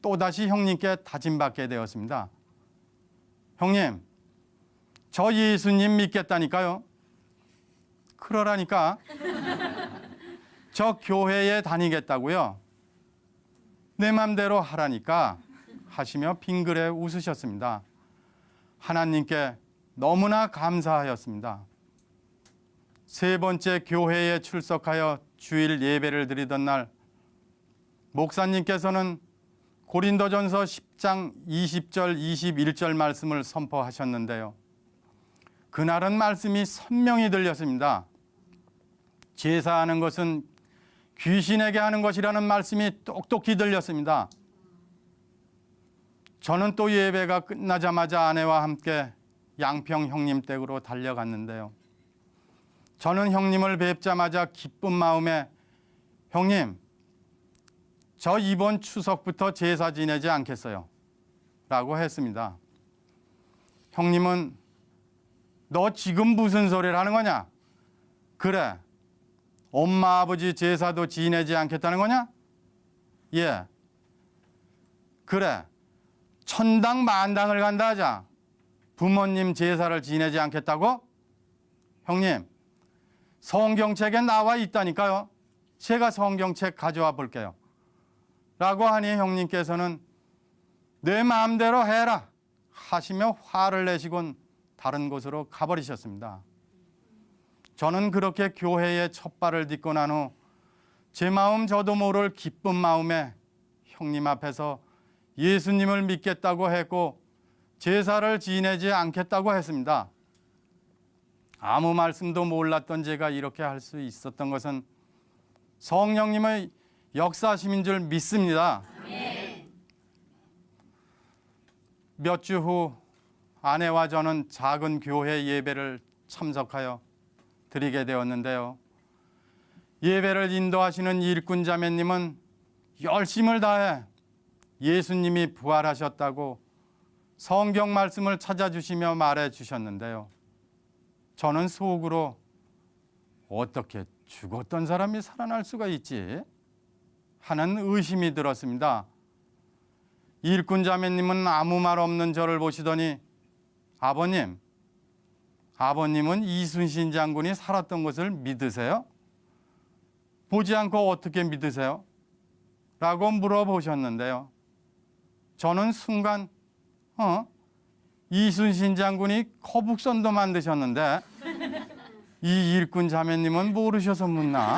또다시 형님께 다짐받게 되었습니다. 형님, 저 예수님 믿겠다니까요. 그러라니까. 저 교회에 다니겠다고요. 내 맘대로 하라니까 하시며 빙그레 웃으셨습니다. 하나님께 너무나 감사하였습니다. 세 번째 교회에 출석하여 주일 예배를 드리던 날 목사님께서는 고린도전서 10장 20절 21절 말씀을 선포하셨는데요. 그날은 말씀이 선명히 들렸습니다. 제사하는 것은 귀신에게 하는 것이라는 말씀이 똑똑히 들렸습니다. 저는 또 예배가 끝나자마자 아내와 함께 양평 형님 댁으로 달려갔는데요. 저는 형님을 뵙자마자 기쁜 마음에 형님, 저 이번 추석부터 제사 지내지 않겠어요. 라고 했습니다. 형님은 너 지금 무슨 소리를 하는 거냐? 그래, 엄마 아버지 제사도 지내지 않겠다는 거냐? 예. 그래, 천당 만당을 간다 하자. 부모님 제사를 지내지 않겠다고? 형님, 성경책에 나와 있다니까요. 제가 성경책 가져와 볼게요. 라고 하니 형님께서는 내 마음대로 해라 하시며 화를 내시곤 다른 곳으로 가버리셨습니다. 저는 그렇게 교회에 첫 발을 딛고 난 후 제 마음 저도 모를 기쁜 마음에 형님 앞에서 예수님을 믿겠다고 했고 제사를 지내지 않겠다고 했습니다. 아무 말씀도 몰랐던 제가 이렇게 할 수 있었던 것은 성령님의 역사심인 줄 믿습니다. 몇 주 후 아내와 저는 작은 교회 예배를 참석하여 드리게 되었는데요. 예배를 인도하시는 일꾼 자매님은 열심을 다해 예수님이 부활하셨다고 성경 말씀을 찾아주시며 말해 주셨는데요. 저는 속으로 어떻게 죽었던 사람이 살아날 수가 있지? 하는 의심이 들었습니다. 일꾼 자매님은 아무 말 없는 저를 보시더니 아버님은 이순신 장군이 살았던 것을 믿으세요? 보지 않고 어떻게 믿으세요? 라고 물어보셨는데요. 저는 순간 이순신 장군이 거북선도 만드셨는데 이 일꾼 자매님은 모르셔서 묻나?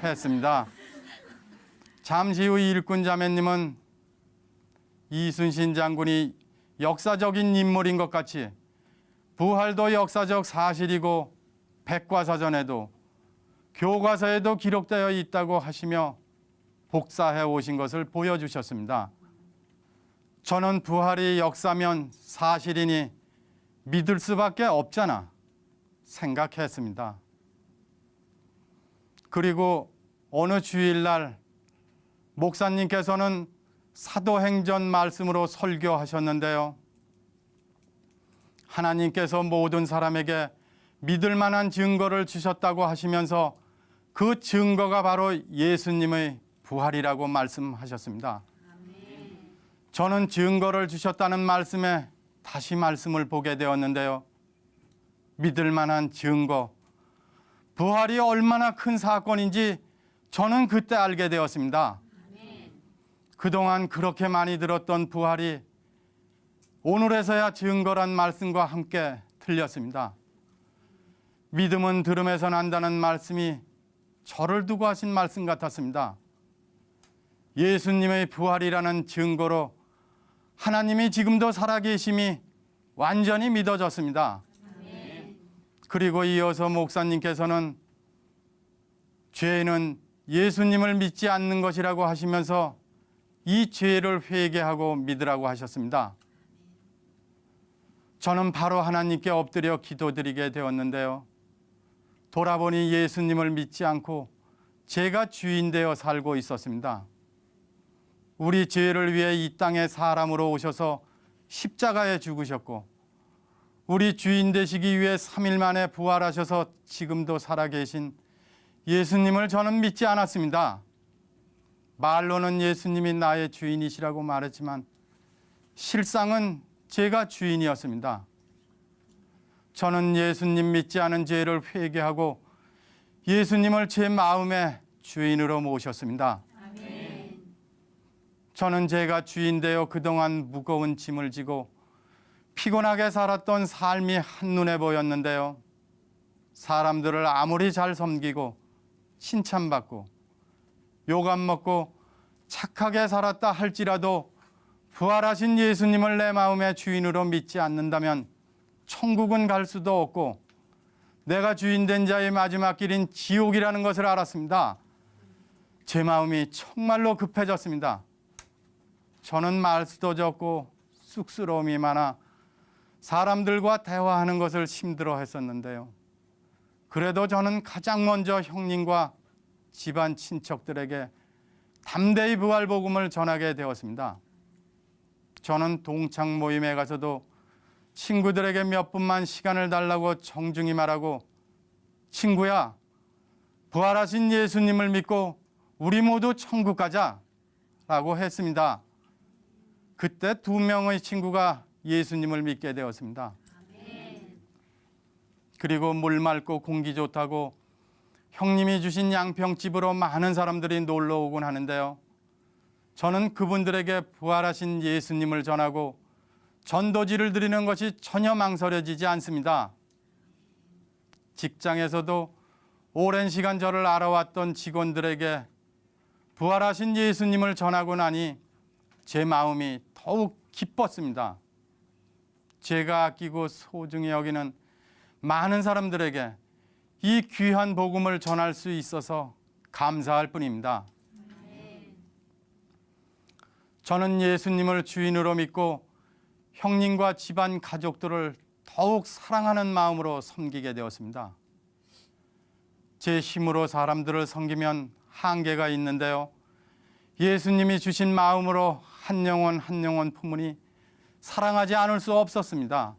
했습니다. 잠시 후 일꾼 자매님은 이순신 장군이 역사적인 인물인 것 같이 부활도 역사적 사실이고 백과사전에도 교과서에도 기록되어 있다고 하시며 복사해 오신 것을 보여주셨습니다. 저는 부활이 역사면 사실이니 믿을 수밖에 없잖아 생각했습니다. 그리고 어느 주일날 목사님께서는 사도행전 말씀으로 설교하셨는데요. 하나님께서 모든 사람에게 믿을 만한 증거를 주셨다고 하시면서 그 증거가 바로 예수님의 부활이라고 말씀하셨습니다. 저는 증거를 주셨다는 말씀에 다시 말씀을 보게 되었는데요. 믿을 만한 증거, 부활이 얼마나 큰 사건인지 저는 그때 알게 되었습니다. 그동안 그렇게 많이 들었던 부활이 오늘에서야 증거란 말씀과 함께 들렸습니다. 믿음은 들음에서 난다는 말씀이 저를 두고 하신 말씀 같았습니다. 예수님의 부활이라는 증거로 하나님이 지금도 살아계심이 완전히 믿어졌습니다. 그리고 이어서 목사님께서는 죄는 예수님을 믿지 않는 것이라고 하시면서 이 죄를 회개하고 믿으라고 하셨습니다. 저는 바로 하나님께 엎드려 기도드리게 되었는데요. 돌아보니 예수님을 믿지 않고 제가 주인 되어 살고 있었습니다. 우리 죄를 위해 이 땅에 사람으로 오셔서 십자가에 죽으셨고 우리 주인 되시기 위해 3일 만에 부활하셔서 지금도 살아계신 예수님을 저는 믿지 않았습니다. 말로는 예수님이 나의 주인이시라고 말했지만 실상은 제가 주인이었습니다. 저는 예수님 믿지 않은 죄를 회개하고 예수님을 제 마음의 주인으로 모셨습니다. 저는 제가 주인 되어 그동안 무거운 짐을 지고 피곤하게 살았던 삶이 한눈에 보였는데요. 사람들을 아무리 잘 섬기고 칭찬받고 욕 안 먹고 착하게 살았다 할지라도 부활하신 예수님을 내 마음의 주인으로 믿지 않는다면 천국은 갈 수도 없고 내가 주인 된 자의 마지막 길인 지옥이라는 것을 알았습니다. 제 마음이 정말로 급해졌습니다. 저는 말 수도 적고 쑥스러움이 많아 사람들과 대화하는 것을 힘들어 했었는데요. 그래도 저는 가장 먼저 형님과 집안 친척들에게 담대히 부활 복음을 전하게 되었습니다. 저는 동창 모임에 가서도 친구들에게 몇 분만 시간을 달라고 정중히 말하고 친구야, 부활하신 예수님을 믿고 우리 모두 천국 가자 라고 했습니다. 그때 2명의 친구가 예수님을 믿게 되었습니다. 그리고 물 맑고 공기 좋다고 형님이 주신 양평집으로 많은 사람들이 놀러 오곤 하는데요. 저는 그분들에게 부활하신 예수님을 전하고 전도지를 드리는 것이 전혀 망설여지지 않습니다. 직장에서도 오랜 시간 저를 알아왔던 직원들에게 부활하신 예수님을 전하고 나니 제 마음이 더욱 기뻤습니다. 제가 아끼고 소중히 여기는 많은 사람들에게 이 귀한 복음을 전할 수 있어서 감사할 뿐입니다. 저는 예수님을 주인으로 믿고 형님과 집안 가족들을 더욱 사랑하는 마음으로 섬기게 되었습니다. 제 힘으로 사람들을 섬기면 한계가 있는데요. 예수님이 주신 마음으로 한 영혼 한 영혼 품으니 사랑하지 않을 수 없었습니다.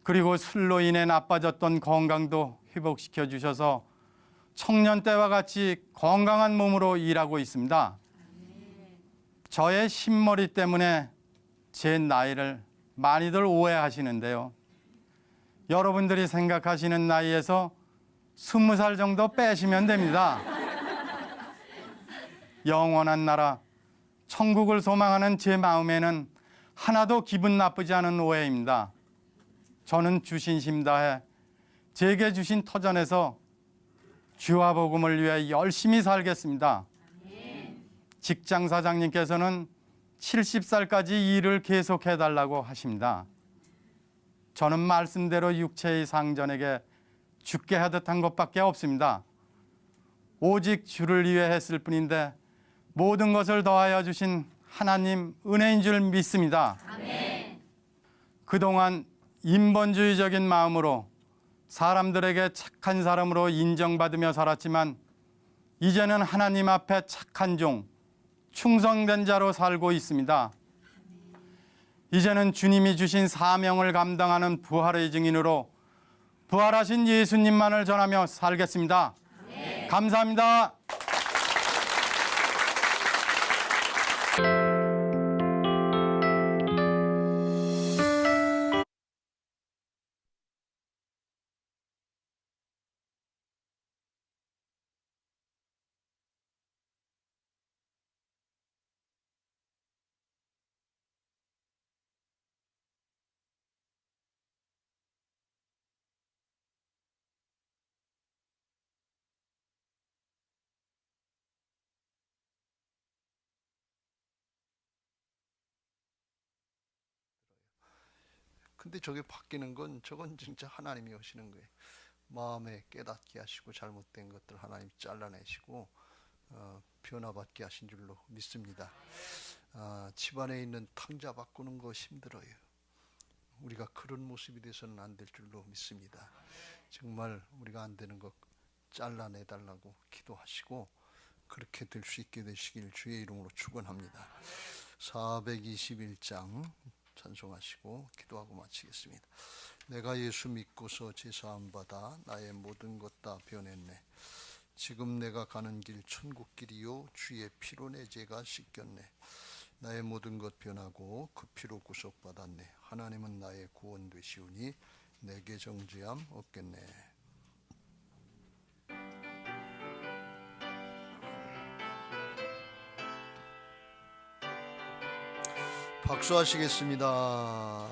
그리고 술로 인해 나빠졌던 건강도 회복시켜 주셔서 청년 때와 같이 건강한 몸으로 일하고 있습니다. 저의 흰머리 때문에 제 나이를 많이들 오해하시는데요. 여러분들이 생각하시는 나이에서 20살 정도 빼시면 됩니다. 영원한 나라, 천국을 소망하는 제 마음에는 하나도 기분 나쁘지 않은 오해입니다. 저는 주신심 다해 제게 주신 터전에서 주와 복음을 위해 열심히 살겠습니다. 직장 사장님께서는 70살까지 일을 계속해달라고 하십니다. 저는 말씀대로 육체의 상전에게 죽게 하듯 한 것밖에 없습니다. 오직 주를 위해 했을 뿐인데 모든 것을 더하여 주신 하나님 은혜인 줄 믿습니다. 아멘. 그동안 인본주의적인 마음으로 사람들에게 착한 사람으로 인정받으며 살았지만 이제는 하나님 앞에 착한 종, 충성된 자로 살고 있습니다. 이제는 주님이 주신 사명을 감당하는 부활의 증인으로 부활하신 예수님만을 전하며 살겠습니다. 감사합니다. 근데 저게 바뀌는 건 저건 진짜 하나님이 하시는 거예요. 마음에 깨닫게 하시고 잘못된 것들 하나님 잘라내시고 변화받게 하신 줄로 믿습니다. 집안에 있는 탕자 바꾸는 거 힘들어요. 우리가 그런 모습이 돼서는 안 될 줄로 믿습니다. 정말 우리가 안 되는 것 잘라내달라고 기도하시고 그렇게 될 수 있게 되시길 주의 이름으로 축원합니다. 421장 찬송하시고 기도하고 마치겠습니다. 내가 예수 믿고서 제사함 받아 나의 모든 것 다 변했네. 지금 내가 가는 길 천국길이요 주의 피로 내 죄가 씻겼네. 나의 모든 것 변하고 그 피로 구속받았네. 하나님은 나의 구원 되시오니 내게 정죄함 없겠네. 박수하시겠습니다.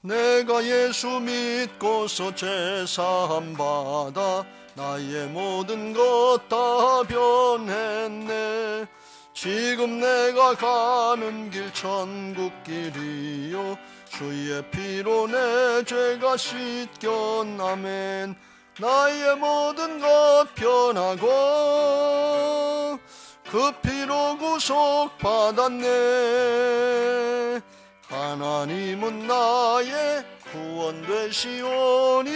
내가 예수 믿고서 제사함 받아 나의 모든 것 다 변했네. 지금 내가 가는 길 천국길이요 주의 피로 내 죄가 씻겼나멘. 나의 모든 것 변하고 그 피로 구속받았네. 하나님은 나의 구원 되시오니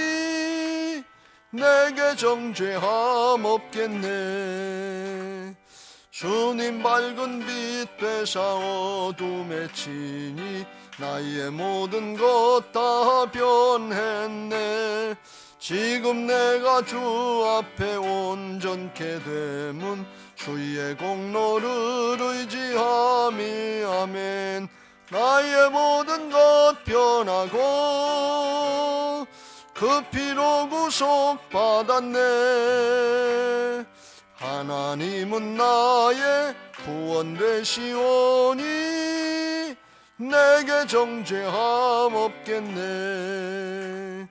내게 정죄함 없겠네. 주님 밝은 빛 되사 어둠에 치니 나의 모든 것 다 변했네. 지금 내가 주 앞에 온전케 되면 주의 공로를 의지함이 아멘. 나의 모든 것 변하고 그 피로 구속받았네. 하나님은 나의 구원 되시오니 내게 정죄함 없겠네.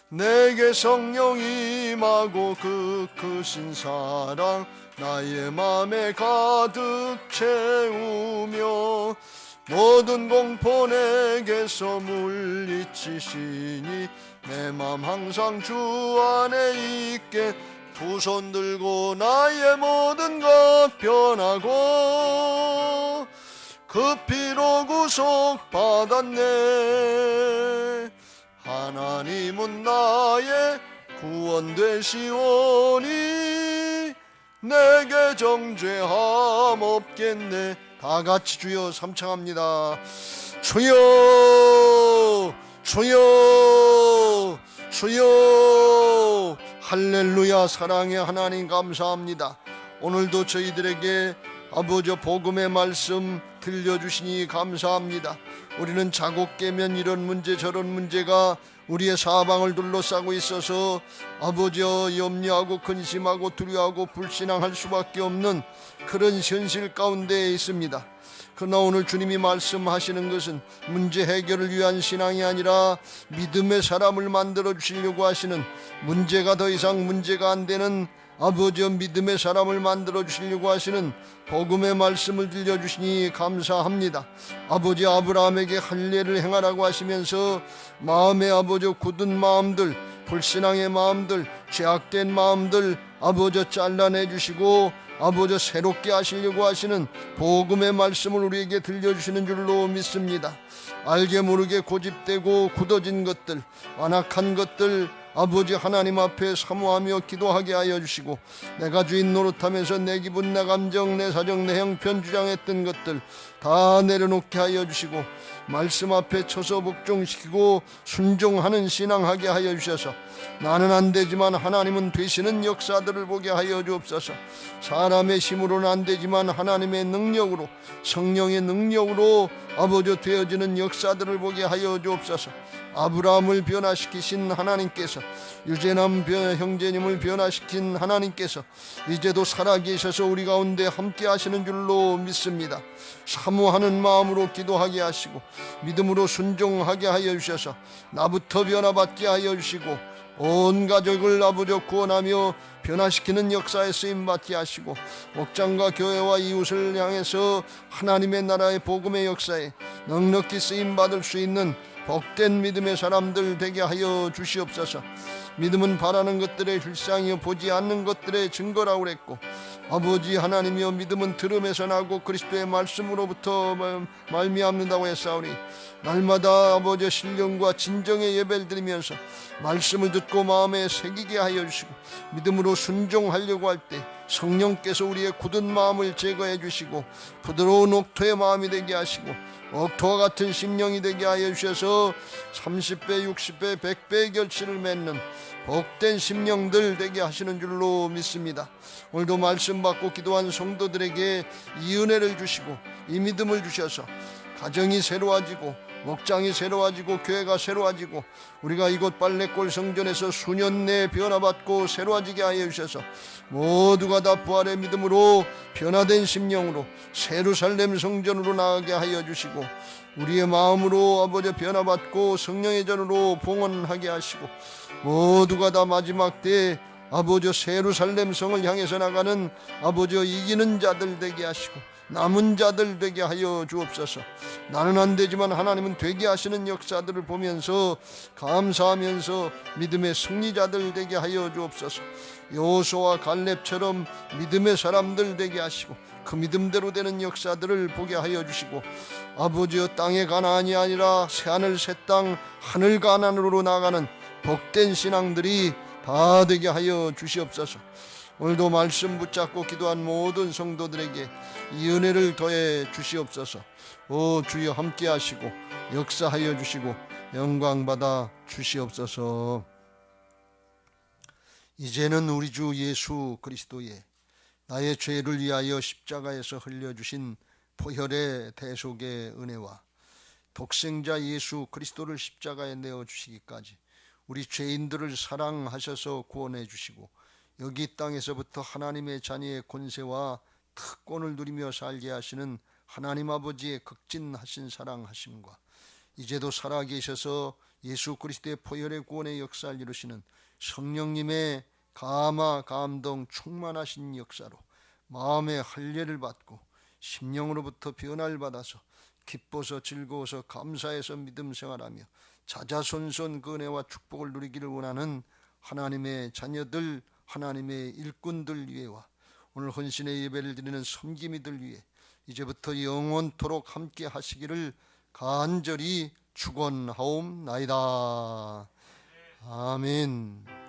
내게 성령 임하고 그 크신 사랑 나의 맘에 가득 채우며 모든 공포 내게서 물리치시니 내 맘 항상 주 안에 있게. 두 손 들고 나의 모든 것 변하고 그 피로 구속받았네. 하나님은 나의 구원 되시오니 내게 정죄함 없겠네. 다 같이 주여 삼창합니다. 주여 주여 주여. 할렐루야. 사랑의 하나님 감사합니다. 오늘도 저희들에게 아버지 복음의 말씀 들려주시니 감사합니다. 우리는 자고 깨면 이런 문제 저런 문제가 우리의 사방을 둘러싸고 있어서 아버지여 염려하고 근심하고 두려워하고 불신앙할 수밖에 없는 그런 현실 가운데에 있습니다. 그러나 오늘 주님이 말씀하시는 것은 문제 해결을 위한 신앙이 아니라 믿음의 사람을 만들어 주시려고 하시는, 문제가 더 이상 문제가 안 되는 아버지여 믿음의 사람을 만들어 주시려고 하시는 복음의 말씀을 들려주시니 감사합니다. 아버지 아브라함에게 할례를 행하라고 하시면서 마음에 아버지 굳은 마음들, 불신앙의 마음들, 죄악된 마음들 아버지 잘라내 주시고 아버지 새롭게 하시려고 하시는 복음의 말씀을 우리에게 들려주시는 줄로 믿습니다. 알게 모르게 고집되고 굳어진 것들, 완악한 것들 아버지 하나님 앞에 사모하며 기도하게 하여 주시고, 내가 주인 노릇하면서 내 기분, 내 감정, 내 사정, 내 형편 주장했던 것들 다 내려놓게 하여 주시고 말씀 앞에 쳐서 복종시키고 순종하는 신앙하게 하여 주셔서 나는 안 되지만 하나님은 되시는 역사들을 보게 하여 주옵소서. 사람의 힘으로는 안 되지만 하나님의 능력으로, 성령의 능력으로 아버지 되어지는 역사들을 보게 하여 주옵소서. 아브라함을 변화시키신 하나님께서, 유재남 형제님을 변화시킨 하나님께서 이제도 살아계셔서 우리 가운데 함께 하시는 줄로 믿습니다. 사모하는 마음으로 기도하게 하시고 믿음으로 순종하게 하여 주셔서 나부터 변화받게 하여 주시고 온 가족을 아버지 구원하며 변화시키는 역사에 쓰임받게 하시고 목장과 교회와 이웃을 향해서 하나님의 나라의 복음의 역사에 넉넉히 쓰임받을 수 있는 복된 믿음의 사람들 되게 하여 주시옵소서. 믿음은 바라는 것들의 실상이요 보지 않는 것들의 증거라고 그랬고, 아버지 하나님이여, 믿음은 들음에서 나고 그리스도의 말씀으로부터 말미암는다고 했사오니, 날마다 아버지 신령과 진정의 예배를 드리면서 말씀을 듣고 마음에 새기게 하여 주시고, 믿음으로 순종하려고 할 때 성령께서 우리의 굳은 마음을 제거해 주시고 부드러운 옥토의 마음이 되게 하시고 옥토와 같은 심령이 되게 하여 주셔서 30배, 60배, 100배의 결실을 맺는 복된 심령들 되게 하시는 줄로 믿습니다. 오늘도 말씀 받고 기도한 성도들에게 이 은혜를 주시고 이 믿음을 주셔서 가정이 새로워지고 목장이 새로워지고 교회가 새로워지고 우리가 이곳 빨래골 성전에서 수년 내에 변화받고 새로워지게 하여 주셔서 모두가 다 부활의 믿음으로 변화된 심령으로 예루살렘 성전으로 나가게 하여 주시고, 우리의 마음으로 아버지 변화받고 성령의 전으로 봉헌하게 하시고, 모두가 다 마지막 때에 아버지 예루살렘 성을 향해서 나가는 아버지 이기는 자들 되게 하시고 남은 자들 되게 하여 주옵소서. 나는 안 되지만 하나님은 되게 하시는 역사들을 보면서 감사하면서 믿음의 승리자들 되게 하여 주옵소서. 여호수아와 갈렙처럼 믿음의 사람들 되게 하시고 그 믿음대로 되는 역사들을 보게 하여 주시고, 아버지여, 땅의 가나안이 아니라 새하늘 새 땅 하늘 가나안으로 나가는 복된 신앙들이 다 되게 하여 주시옵소서. 오늘도 말씀 붙잡고 기도한 모든 성도들에게 이 은혜를 더해 주시옵소서. 오 주여, 함께 하시고 역사하여 주시고 영광 받아 주시옵소서. 이제는 우리 주 예수 그리스도의 나의 죄를 위하여 십자가에서 흘려주신 보혈의 대속의 은혜와 독생자 예수 그리스도를 십자가에 내어주시기까지 우리 죄인들을 사랑하셔서 구원해 주시고 여기 땅에서부터 하나님의 자녀의 권세와 특권을 누리며 살게 하시는 하나님 아버지의 극진하신 사랑하심과 이제도 살아계셔서 예수 그리스도의 보혈의 구원의 역사를 이루시는 성령님의 감화 감동 충만하신 역사로 마음의 할례를 받고 심령으로부터 변화를 받아서 기뻐서 즐거워서 감사해서 믿음 생활하며 자자손손 그 은혜와 축복을 누리기를 원하는 하나님의 자녀들, 하나님의 일꾼들 위에와 오늘 헌신의 예배를 드리는 섬김이들 위해 이제부터 영원토록 함께 하시기를 간절히 축원하옵나이다. 아멘.